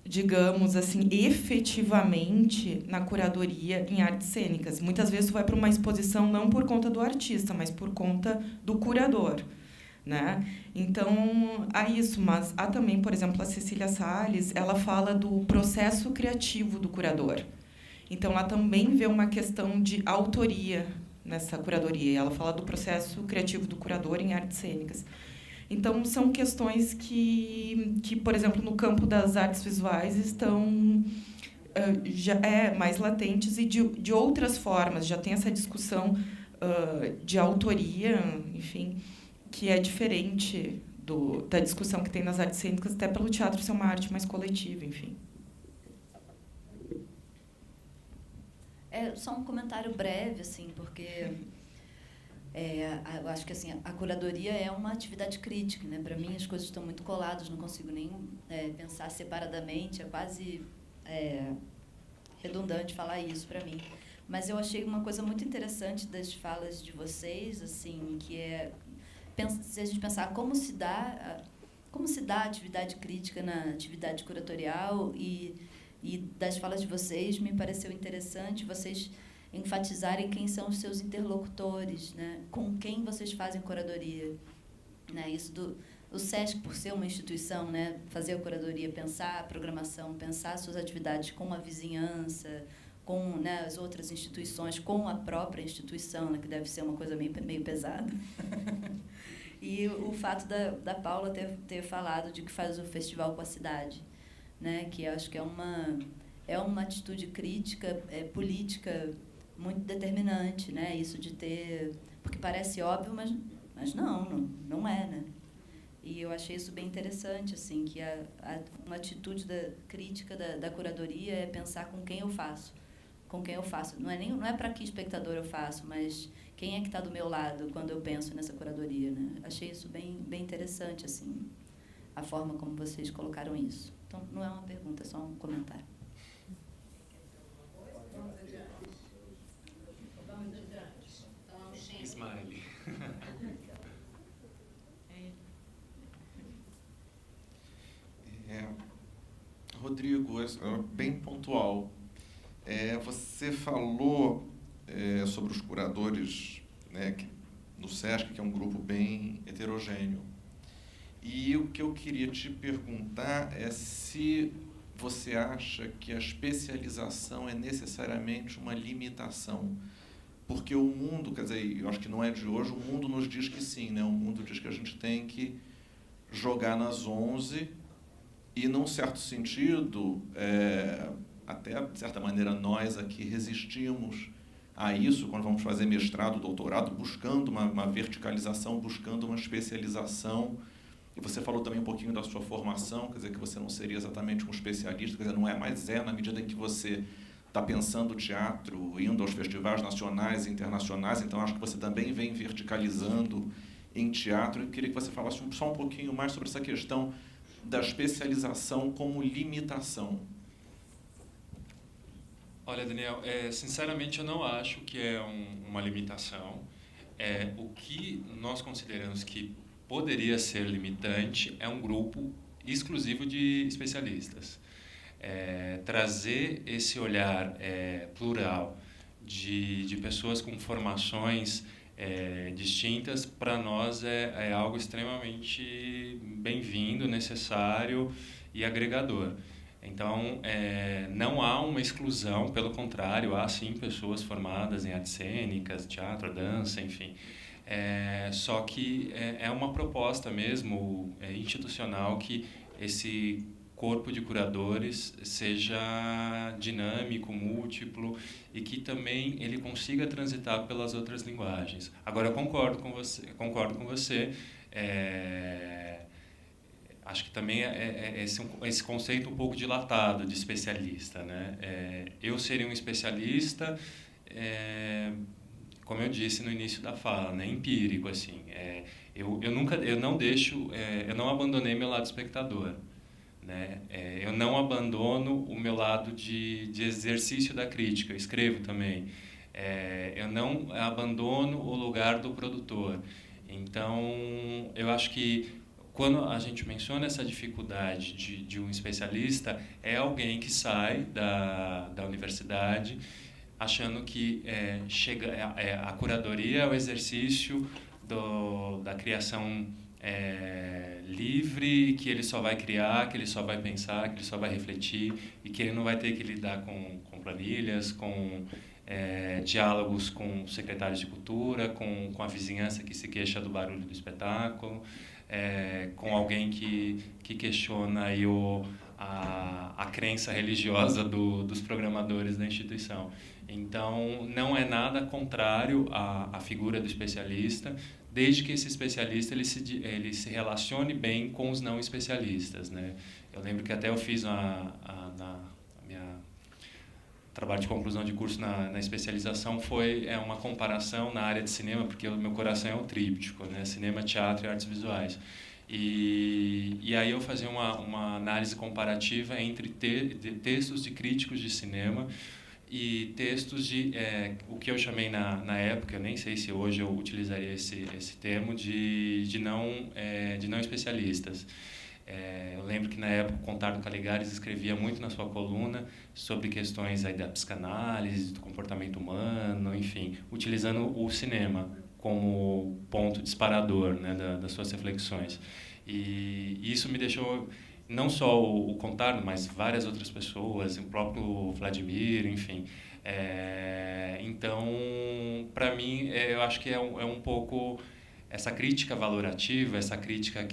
digamos assim, efetivamente na curadoria em artes cênicas. Muitas vezes tu vai para uma exposição não por conta do artista, mas por conta do curador, né? Então, há isso, mas há também, por exemplo, a Cecília Salles, ela fala do processo criativo do curador. Então, ela também vê uma questão de autoria nessa curadoria. Ela fala do processo criativo do curador em artes cênicas. Então, são questões que, por exemplo, no campo das artes visuais estão já mais latentes e de outras formas. Já tem essa discussão de autoria, enfim, que é diferente da discussão que tem nas artes cênicas, até pelo teatro ser uma arte mais coletiva, enfim. Só um comentário breve, assim, porque eu acho que assim, a curadoria é uma atividade crítica, né? Para mim, as coisas estão muito coladas, não consigo nem pensar separadamente, é quase redundante falar isso para mim. Mas eu achei uma coisa muito interessante das falas de vocês, assim, que se a gente pensar como se dá a atividade crítica na atividade curatorial e das falas de vocês, me pareceu interessante vocês enfatizarem quem são os seus interlocutores, né? Com quem vocês fazem curadoria. Né? Isso o SESC, por ser uma instituição, né? Fazer a curadoria, pensar a programação, pensar as suas atividades com a vizinhança, com, né, as outras instituições, com a própria instituição, né? Que deve ser uma coisa meio pesada. E o fato da Paula ter falado de que faz o festival com a cidade, né? Que acho que é uma atitude crítica, política muito determinante, né? Isso de ter, porque parece óbvio, mas não é, né? E eu achei isso bem interessante, assim, que uma atitude crítica da curadoria é pensar com quem eu faço. Não é para que espectador eu faço, mas quem é que está do meu lado quando eu penso nessa curadoria, né? Achei isso bem interessante, assim, a forma como vocês colocaram isso. Então, não é uma pergunta, é só um comentário. Smiley. Rodrigo, bem pontual. Você falou sobre os curadores, né, no SESC, que é um grupo bem heterogêneo. E o que eu queria te perguntar é se você acha que a especialização é necessariamente uma limitação. Porque o mundo, quer dizer, eu acho que não é de hoje, o mundo nos diz que sim, né? O mundo diz que a gente tem que jogar nas 11 e, num certo sentido, até, de certa maneira, nós aqui resistimos a isso quando vamos fazer mestrado, doutorado, buscando uma verticalização, buscando uma especialização. E você falou também um pouquinho da sua formação, quer dizer, que você não seria exatamente um especialista, quer dizer, não é, mas na medida em que você está pensando o teatro, indo aos festivais nacionais e internacionais, então acho que você também vem verticalizando em teatro. Eu queria que você falasse só um pouquinho mais sobre essa questão da especialização como limitação. Olha, Daniel, sinceramente eu não acho que é uma limitação. O que nós consideramos que poderia ser limitante é um grupo exclusivo de especialistas. Trazer esse olhar plural de pessoas com formações distintas, para nós é algo extremamente bem-vindo, necessário e agregador. Então, não há uma exclusão, pelo contrário, há sim pessoas formadas em artes cênicas, teatro, dança, enfim. Só que é uma proposta mesmo institucional que esse corpo de curadores seja dinâmico, múltiplo e que também ele consiga transitar pelas outras linguagens. Agora, eu concordo com você. acho que também é esse conceito um pouco dilatado de especialista, né? Eu seria um especialista, como eu disse no início da fala, né? Empírico, assim. Eu não abandonei meu lado espectador, né? Eu não abandono o meu lado de exercício da crítica. Eu escrevo também. Eu não abandono o lugar do produtor. Então, eu acho que quando a gente menciona essa dificuldade de um especialista, é alguém que sai da universidade achando que a curadoria é o exercício da criação livre, que ele só vai criar, que ele só vai pensar, que ele só vai refletir e que ele não vai ter que lidar com planilhas, com diálogos com secretários de cultura, com a vizinhança que se queixa do barulho do espetáculo, com alguém que questiona aí a crença religiosa dos programadores da instituição. Então, não é nada contrário à figura do especialista, desde que esse especialista ele se relacione bem com os não especialistas, né? Eu lembro que até eu fiz na minha trabalho de conclusão de curso na especialização foi uma comparação na área de cinema, porque o meu coração é o tríptico, né? Cinema, teatro e artes visuais. E aí eu fazia uma análise comparativa entre textos de críticos de cinema e textos de o que eu chamei na época, eu nem sei se hoje eu utilizaria esse termo, de não especialistas. Eu lembro que na época o Contardo Caligares escrevia muito na sua coluna sobre questões aí da psicanálise, do comportamento humano, enfim, utilizando o cinema como ponto disparador, né, das suas reflexões. E isso me deixou, não só o Contardo, mas várias outras pessoas, o próprio Vladimir, enfim. Então, para mim, eu acho que é um pouco essa crítica valorativa, essa crítica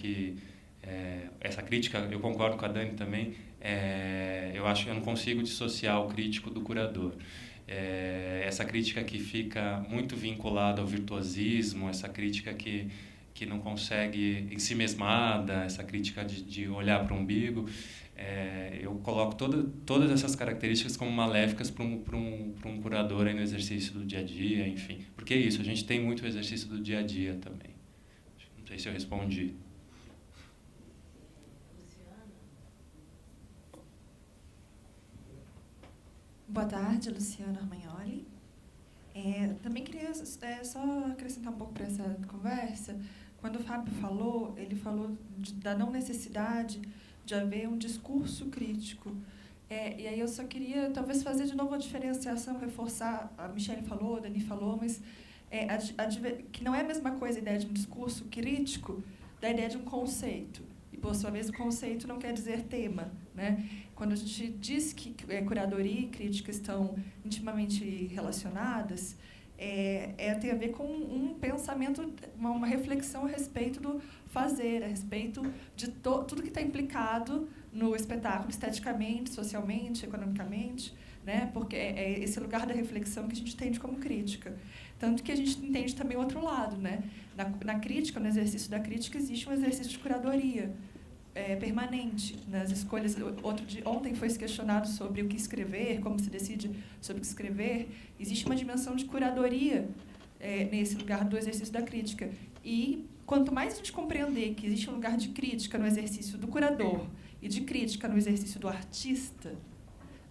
eu concordo com a Dani também, eu acho que eu não consigo dissociar o crítico do curador. Essa crítica que fica muito vinculada ao virtuosismo, essa crítica que não consegue ensimesmada, essa crítica de olhar para o umbigo, eu coloco todas essas características como maléficas para um curador aí no exercício do dia a dia, enfim. Porque é isso, a gente tem muito exercício do dia a dia também. Não sei se eu respondi. Boa tarde, Luciana Armagnoli. Também queria só acrescentar um pouco para essa conversa. Quando o Fábio falou, ele falou da não necessidade de haver um discurso crítico. E aí eu só queria, talvez, fazer de novo a diferenciação, reforçar, a Michelle falou, a Dani falou, mas que não é a mesma coisa a ideia de um discurso crítico da ideia de um conceito. E, por sua vez, o conceito não quer dizer tema, né? Quando a gente diz que curadoria e crítica estão intimamente relacionadas, tem a ver com um pensamento, uma reflexão a respeito do fazer, a respeito de tudo que está implicado no espetáculo, esteticamente, socialmente, economicamente, né? Porque é esse lugar da reflexão que a gente entende como crítica. Tanto que a gente entende também o outro lado, né? Na crítica, no exercício da crítica, existe um exercício de curadoria permanente nas escolhas. Ontem foi questionado sobre o que escrever, como se decide sobre o que escrever. Existe uma dimensão de curadoria nesse lugar do exercício da crítica. E quanto mais a gente compreender que existe um lugar de crítica no exercício do curador e de crítica no exercício do artista,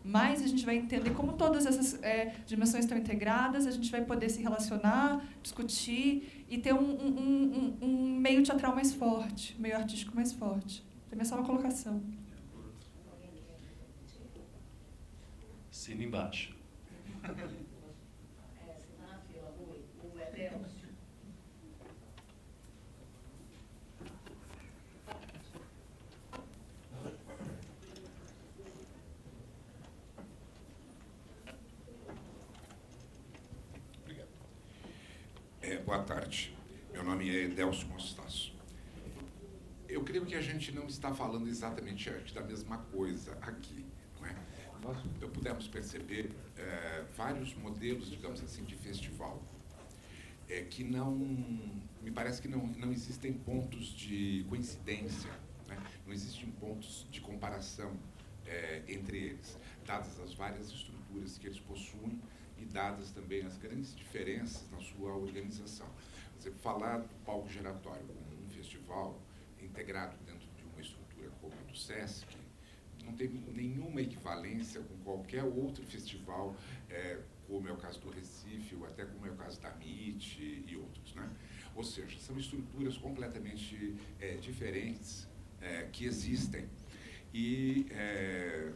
mais a gente vai entender como todas essas dimensões estão integradas, a gente vai poder se relacionar, discutir e ter um meio teatral mais forte, meio artístico mais forte. Também é só uma colocação. Assina embaixo. Obrigado. Boa tarde. Meu nome é Edelcio Mostácio. Eu creio que a gente não está falando exatamente da mesma coisa aqui, não é? Nós pudemos perceber vários modelos, digamos assim, de festival, que não, me parece que não existem pontos de coincidência, né? não existem pontos de comparação entre eles, dadas as várias estruturas que eles possuem e dadas também as grandes diferenças na sua organização. Quer dizer, falar do palco giratório como um festival integrado dentro de uma estrutura como a do SESC não tem nenhuma equivalência com qualquer outro festival, como é o caso do Recife, ou até como é o caso da MIT e outros, né? Ou seja, são estruturas completamente diferentes que existem. E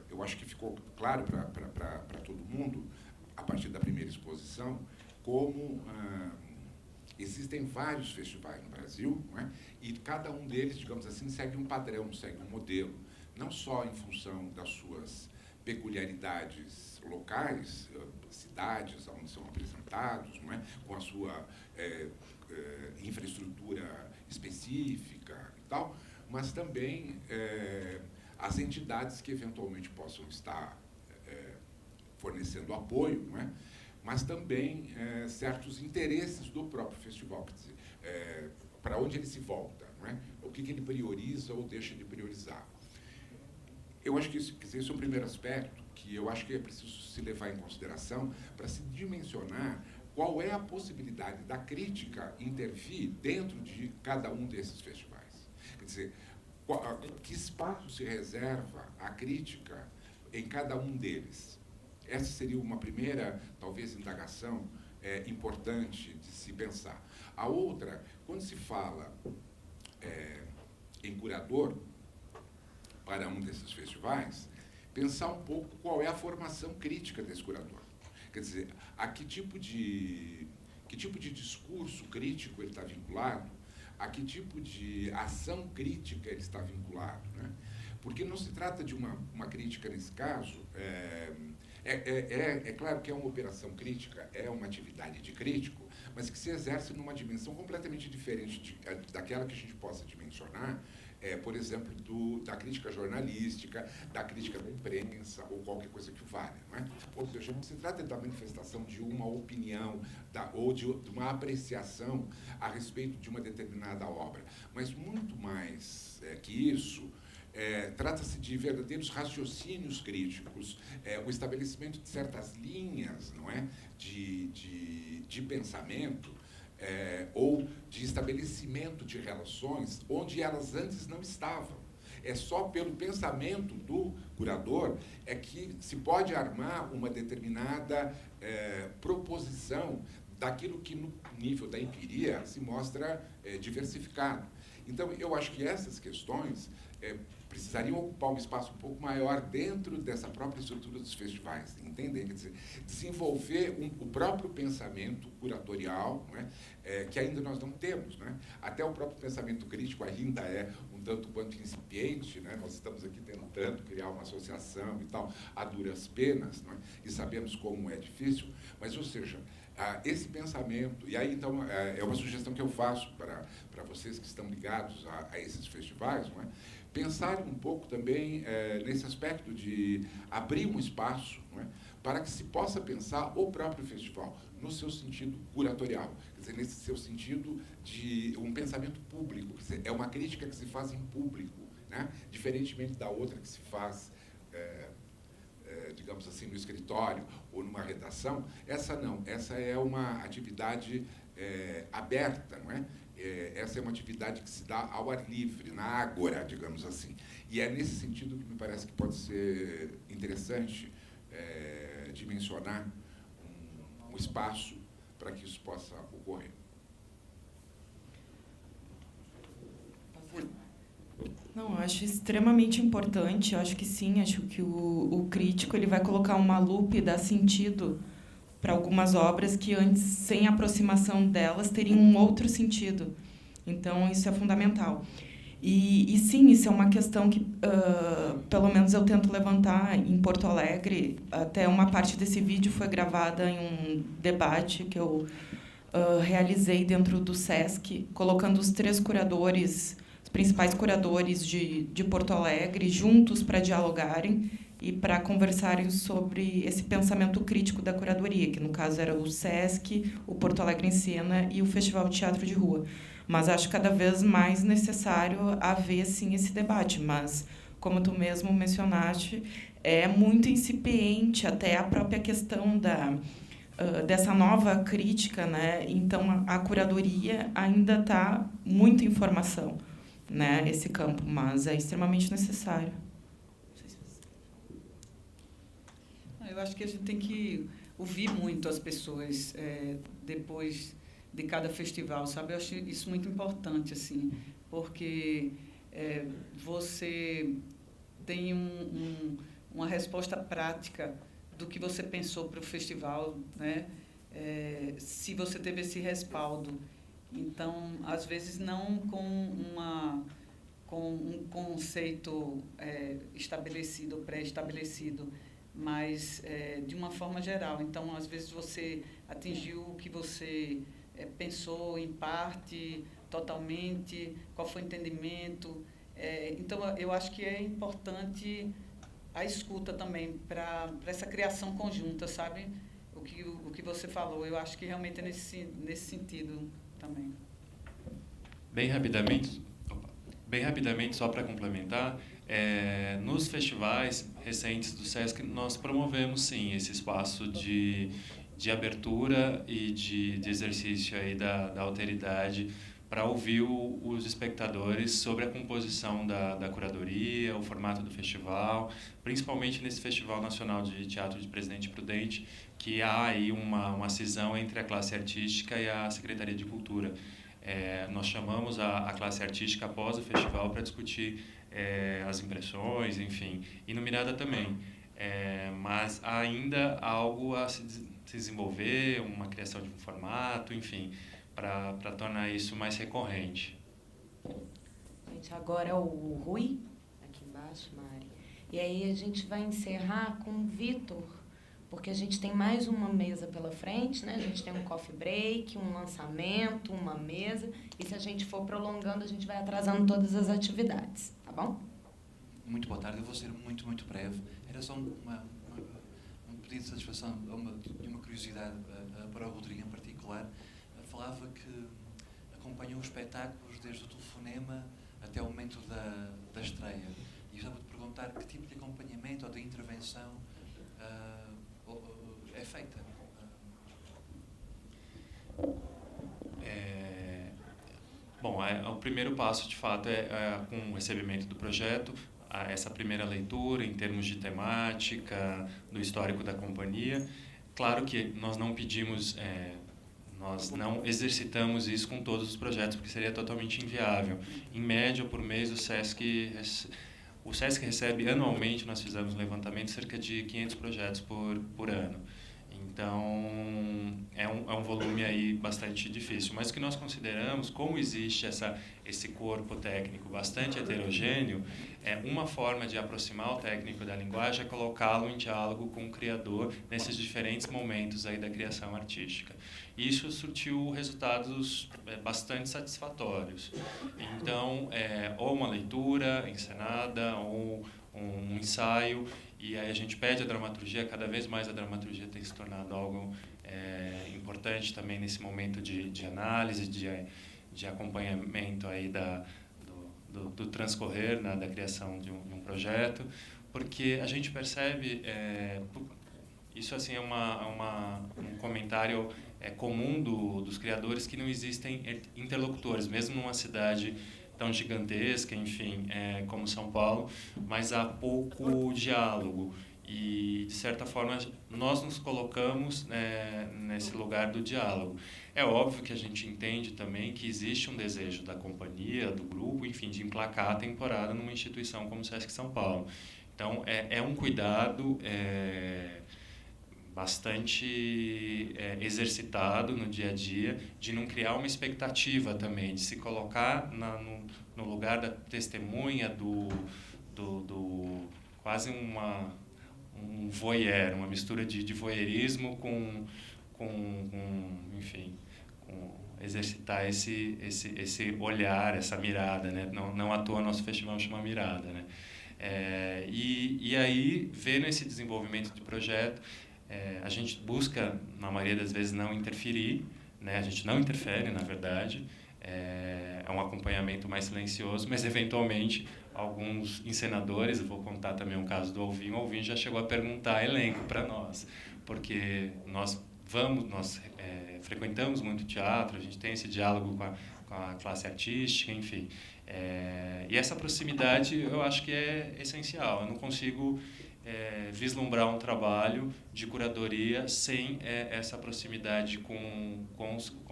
eu acho que ficou claro para todo mundo, a partir da primeira exposição, como existem vários festivais no Brasil, não é? E cada um deles, digamos assim, segue um padrão, segue um modelo, não só em função das suas peculiaridades locais, cidades onde são apresentados, não é? Com a sua infraestrutura específica e tal, mas também as entidades que eventualmente possam estar fornecendo apoio, não é? Mas também certos interesses do próprio festival, quer dizer, para onde ele se volta, não é? O que ele prioriza ou deixa de priorizar. Eu acho que esse é o primeiro aspecto que eu acho que é preciso se levar em consideração para se dimensionar qual é a possibilidade da crítica intervir dentro de cada um desses festivais. Quer dizer, que espaço se reserva à crítica em cada um deles? Essa seria uma primeira, talvez, indagação importante de se pensar. A outra, quando se fala em curador para um desses festivais, pensar um pouco qual é a formação crítica desse curador. Quer dizer, a que tipo de discurso crítico ele está vinculado, a que tipo de ação crítica ele está vinculado, né? Porque não se trata de uma crítica nesse caso. É claro que é uma operação crítica, é uma atividade de crítico, mas que se exerce numa dimensão completamente diferente daquela que a gente possa dimensionar, por exemplo, da crítica jornalística, da crítica da imprensa, ou qualquer coisa que valha, não é? Ou seja, não se trata da manifestação de uma opinião ou de uma apreciação a respeito de uma determinada obra, mas muito mais que isso. Trata-se de verdadeiros raciocínios críticos, o estabelecimento de certas linhas, não é, de pensamento, ou de estabelecimento de relações onde elas antes não estavam. É só pelo pensamento do curador que se pode armar uma determinada proposição daquilo que no nível da empiria se mostra diversificado. Então, eu acho que essas questões precisariam ocupar um espaço um pouco maior dentro dessa própria estrutura dos festivais, entendem? Quer dizer, desenvolver o próprio pensamento curatorial, não é? Que ainda nós não temos, né? Até o próprio pensamento crítico ainda é um tanto quanto incipiente, né? Nós estamos aqui tentando criar uma associação e tal, a duras penas, não é? E sabemos como é difícil, mas, ou seja, esse pensamento, e aí então é uma sugestão que eu faço para vocês que estão ligados a esses festivais, não é? Pensarem um pouco também nesse aspecto de abrir um espaço, não é? Para que se possa pensar o próprio festival no seu sentido curatorial, quer dizer, nesse seu sentido de um pensamento público, quer dizer, é uma crítica que se faz em público, né? Diferentemente da outra que se faz digamos assim, no escritório ou numa redação. Essa não, essa é uma atividade aberta, não é? Essa é uma atividade que se dá ao ar livre, na ágora, digamos assim. E é nesse sentido que me parece que pode ser interessante dimensionar um espaço para que isso possa ocorrer. Não, eu acho extremamente importante, eu acho que sim, acho que o crítico ele vai colocar uma lupa e dar sentido para algumas obras que antes, sem aproximação delas, teriam um outro sentido. Então, isso é fundamental. E sim, isso é uma questão que, pelo menos, eu tento levantar em Porto Alegre. Até uma parte desse vídeo foi gravada em um debate que eu realizei dentro do SESC, colocando os 3 curadores, os principais curadores de Porto Alegre, juntos para dialogarem e para conversarem sobre esse pensamento crítico da curadoria, que no caso era o SESC, o Porto Alegre em Cena e o Festival de Teatro de Rua. Mas acho cada vez mais necessário haver, sim, esse debate. Mas, como tu mesmo mencionaste, é muito incipiente até a própria questão dessa nova crítica, né? Então, a curadoria ainda está muito em formação, né? Esse campo, mas é extremamente necessário. Eu acho que a gente tem que ouvir muito as pessoas depois de cada festival, sabe? Eu acho isso muito importante, assim, porque você tem uma resposta prática do que você pensou para o festival, né? Se você teve esse respaldo. Então, às vezes, não com um conceito estabelecido, pré-estabelecido, mas de uma forma geral. Então, às vezes, você atingiu o que você pensou em parte, totalmente, qual foi o entendimento. Então, eu acho que é importante a escuta também para essa criação conjunta, sabe? O que você falou, eu acho que realmente é nesse sentido também. Bem rapidamente, só para complementar, nos festivais recentes do SESC, nós promovemos, sim, esse espaço de abertura e de exercício aí da alteridade para ouvir os espectadores sobre a composição da curadoria, o formato do festival, principalmente nesse Festival Nacional de Teatro de Presidente Prudente, que há aí uma cisão entre a classe artística e a Secretaria de Cultura. Nós chamamos a classe artística após o festival para discutir as impressões, enfim, e no Mirada também. Mas ainda há algo a se desenvolver, uma criação de um formato, enfim, para tornar isso mais recorrente. Gente, agora é o Rui, aqui embaixo, Mari. E aí a gente vai encerrar com o Vitor, porque a gente tem mais uma mesa pela frente, né? A gente tem um coffee break, um lançamento, uma mesa, e se a gente for prolongando, a gente vai atrasando todas as atividades, tá bom? Muito boa tarde, eu vou ser muito, muito breve. Era só um pedido de satisfação e uma curiosidade para o Rodrigo em particular. Falava que acompanhou os espetáculos desde o telefonema até o momento da estreia. E estava de perguntar que tipo de acompanhamento ou de intervenção é feita. Bom, o primeiro passo, de fato, com o recebimento do projeto, essa primeira leitura em termos de temática, do histórico da companhia. Claro que nós não pedimos... Nós não exercitamos isso com todos os projetos, porque seria totalmente inviável. Em média, por mês, o SESC recebe anualmente, nós fizemos um levantamento, cerca de 500 projetos por ano. Então, é um volume aí bastante difícil. Mas o que nós consideramos, como existe esse corpo técnico bastante heterogêneo, uma forma de aproximar o técnico da linguagem é colocá-lo em diálogo com o criador nesses diferentes momentos aí da criação artística. Isso surtiu resultados bastante satisfatórios. Então, ou uma leitura encenada, ou um ensaio, e aí a gente pede a dramaturgia, cada vez mais a dramaturgia tem se tornado algo importante também nesse momento de análise, de acompanhamento aí do transcorrer, né, da criação de um projeto, porque a gente percebe, isso assim é um comentário comum dos criadores, que não existem interlocutores, mesmo numa cidade tão gigantesca, enfim, como São Paulo, mas há pouco diálogo. E, de certa forma, nós nos colocamos nesse lugar do diálogo. É óbvio que a gente entende também que existe um desejo da companhia, do grupo, enfim, de emplacar a temporada numa instituição como o SESC São Paulo. Então, é um cuidado bastante exercitado no dia a dia, de não criar uma expectativa também, de se colocar no lugar da testemunha, do quase um voyeur, uma mistura de voyeurismo com exercitar esse olhar, essa mirada, né? Não à toa nosso festival chama Mirada, né? E aí, vendo esse desenvolvimento de projeto, a gente busca, na maioria das vezes, não interferir, né? A gente não interfere, na verdade, É um acompanhamento mais silencioso, mas eventualmente alguns encenadores, eu vou contar também um caso do Alvinho, o Alvinho já chegou a perguntar elenco para nós, porque nós frequentamos muito teatro, a gente tem esse diálogo com a classe artística, enfim. E essa proximidade eu acho que é essencial. Eu não consigo vislumbrar um trabalho de curadoria sem essa proximidade com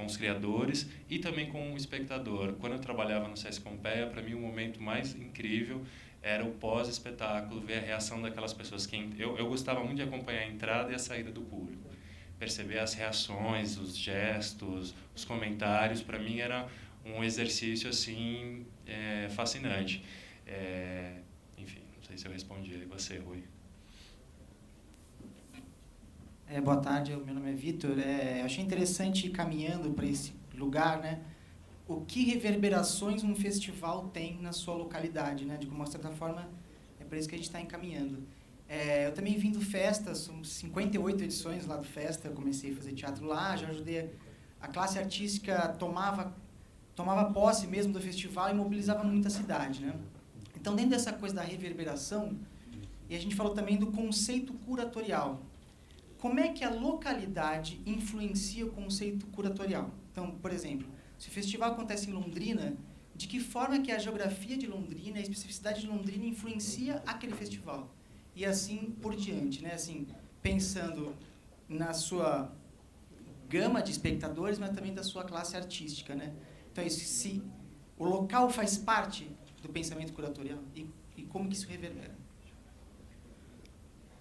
os criadores e também com o espectador. Quando eu trabalhava no Sesc Pompeia, para mim o momento mais incrível era o pós-espetáculo, ver a reação daquelas pessoas. Eu gostava muito de acompanhar a entrada e a saída do público, perceber as reações, os gestos, os comentários. Para mim era um exercício assim fascinante. Enfim, não sei se eu respondi. E você, Rui? Boa tarde, meu nome é Vitor. Achei interessante ir caminhando para esse lugar, né? O que reverberações um festival tem na sua localidade, né? De uma certa forma, é para isso que a gente está encaminhando. Eu também vim do Festa, são 58 edições lá do Festa, eu comecei a fazer teatro lá, já ajudei, a classe artística tomava posse mesmo do festival e mobilizava muito a cidade, né? Então, dentro dessa coisa da reverberação, e a gente falou também do conceito curatorial. Como é que a localidade influencia o conceito curatorial? Então, por exemplo, se o festival acontece em Londrina, de que forma que a geografia de Londrina, a especificidade de Londrina influencia aquele festival? E assim por diante, né? Assim, pensando na sua gama de espectadores, mas também da sua classe artística, né? Então, se o local faz parte do pensamento curatorial e como que isso reverbera?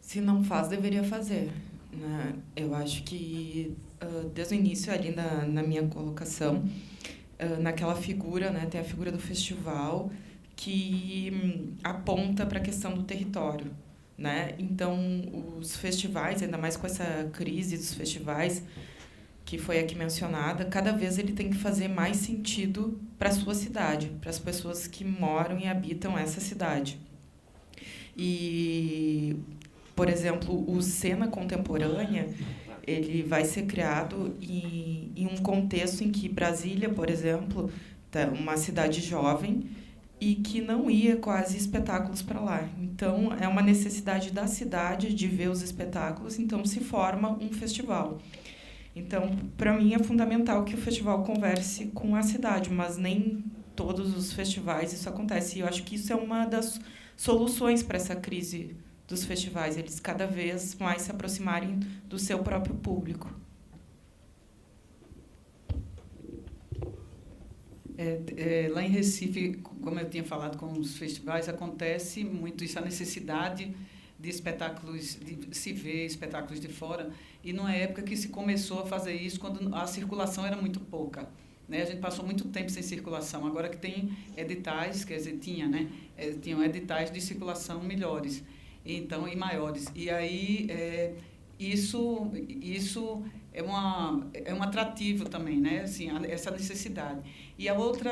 Se não faz, deveria fazer, né? Eu acho que desde o início ali na minha colocação, naquela figura, né, tem a figura do festival que aponta para a questão do território, né? Então, os festivais, ainda mais com essa crise dos festivais, que foi aqui mencionada, cada vez ele tem que fazer mais sentido para a sua cidade, para as pessoas que moram e habitam essa cidade. E, por exemplo, o Cena Contemporânea, ele vai ser criado em um contexto em que Brasília, por exemplo, é uma cidade jovem e que não ia quase espetáculos para lá. Então, é uma necessidade da cidade de ver os espetáculos, então se forma um festival. Então, para mim, é fundamental que o festival converse com a cidade, mas nem todos os festivais isso acontece. E eu acho que isso é uma das soluções para essa crise dos festivais, eles cada vez mais se aproximarem do seu próprio público. Lá em Recife, como eu tinha falado com os festivais, acontece muito isso, a necessidade de espetáculos, de se ver espetáculos de fora, e numa época que se começou a fazer isso quando a circulação era muito pouca, né? A gente passou muito tempo sem circulação, agora que tem editais, quer dizer, tinham editais de circulação melhores, então, e maiores. E aí, isso é um atrativo também, né? Assim, essa necessidade. E o outro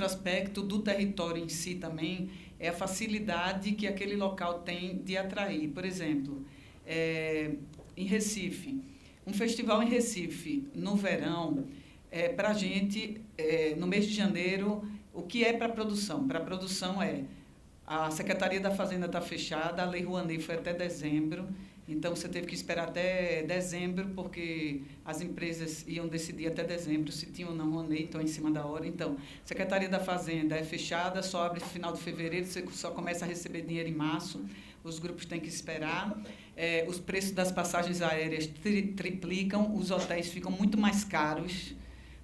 aspecto do território em si também é a facilidade que aquele local tem de atrair. Por exemplo, em Recife, um festival em Recife, no verão, para a gente, no mês de janeiro, o que é para a produção? Para a produção a Secretaria da Fazenda está fechada, a Lei Rouanet foi até dezembro, então você teve que esperar até dezembro, porque as empresas iam decidir até dezembro se tinham ou não Rouanet, então em cima da hora. Então, a Secretaria da Fazenda é fechada, só abre no final de fevereiro, você só começa a receber dinheiro em março, os grupos têm que esperar, os preços das passagens aéreas triplicam, os hotéis ficam muito mais caros,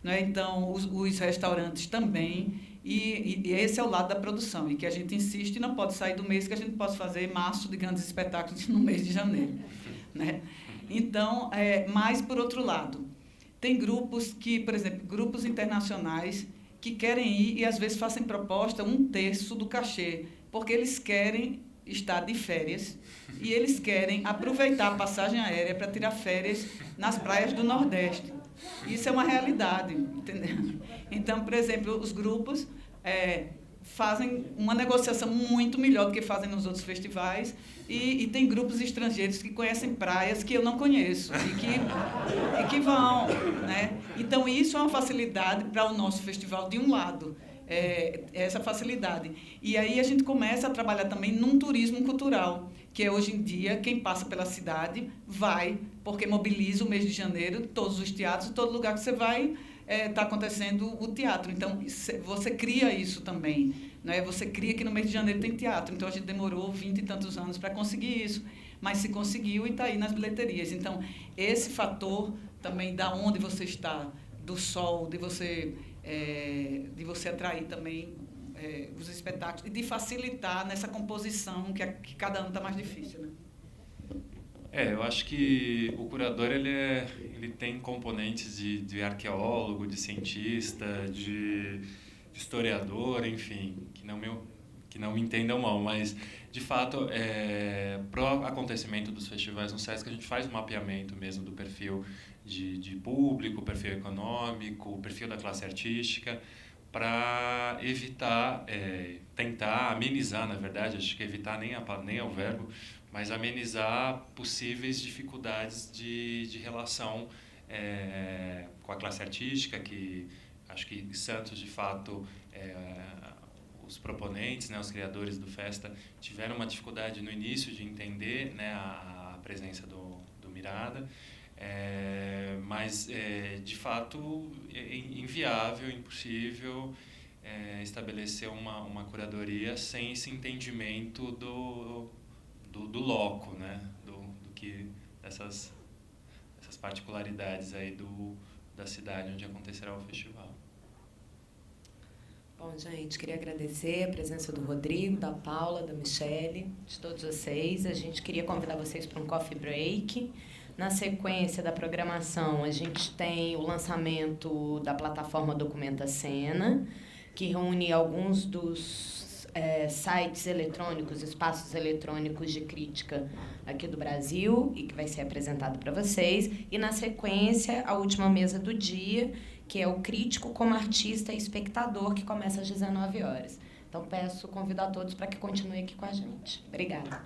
né? Então, os restaurantes também. E esse é o lado da produção, e que a gente insiste e não pode sair do mês que a gente possa fazer março de grandes espetáculos no mês de janeiro, né? Então, mas, por outro lado, tem grupos que, por exemplo, grupos internacionais que querem ir e, às vezes, fazem proposta 1/3 do cachê, porque eles querem estar de férias e eles querem aproveitar a passagem aérea para tirar férias nas praias do Nordeste. Isso é uma realidade, entendeu? Então, por exemplo, os grupos fazem uma negociação muito melhor do que fazem nos outros festivais e tem grupos estrangeiros que conhecem praias que eu não conheço e que vão, né? Então, isso é uma facilidade para o nosso festival, de um lado, essa facilidade. E aí a gente começa a trabalhar também num turismo cultural, que é hoje em dia, quem passa pela cidade vai, porque mobiliza o mês de janeiro, todos os teatros, todo lugar que você vai, está acontecendo o teatro. Então, você cria isso também, né? Você cria que no mês de janeiro tem teatro. Então, a gente demorou 20 e tantos anos para conseguir isso, mas se conseguiu e está aí nas bilheterias. Então, esse fator também da onde você está, do sol, de você atrair também os espetáculos e de facilitar nessa composição que cada ano está mais difícil, né? Eu acho que o curador ele tem componentes de arqueólogo, de cientista, de historiador, enfim, que não me entendam mal, mas de fato, para o acontecimento dos festivais no Sesc, a gente faz um mapeamento mesmo do perfil de público, perfil econômico, perfil da classe artística, para evitar, tentar amenizar, na verdade, acho que evitar nem é o verbo, mas amenizar possíveis dificuldades de relação com a classe artística, que acho que Santos, de fato, os proponentes, né, os criadores do Festa, tiveram uma dificuldade no início de entender, né, a presença do Mirada, mas, de fato, é inviável, impossível estabelecer uma curadoria sem esse entendimento do loco, né, do que essas particularidades aí da cidade onde acontecerá o festival. Bom, gente, queria agradecer a presença do Rodrigo, da Paula, da Michele, de todos vocês. A gente queria convidar vocês para um coffee break. Na sequência da programação, a gente tem o lançamento da plataforma Documenta Cena, que reúne alguns dos sites eletrônicos, espaços eletrônicos de crítica aqui do Brasil e que vai ser apresentado para vocês. E, na sequência, a última mesa do dia, que é o Crítico como Artista e Espectador, que começa às 19 horas. Então, convido a todos para que continuem aqui com a gente. Obrigada.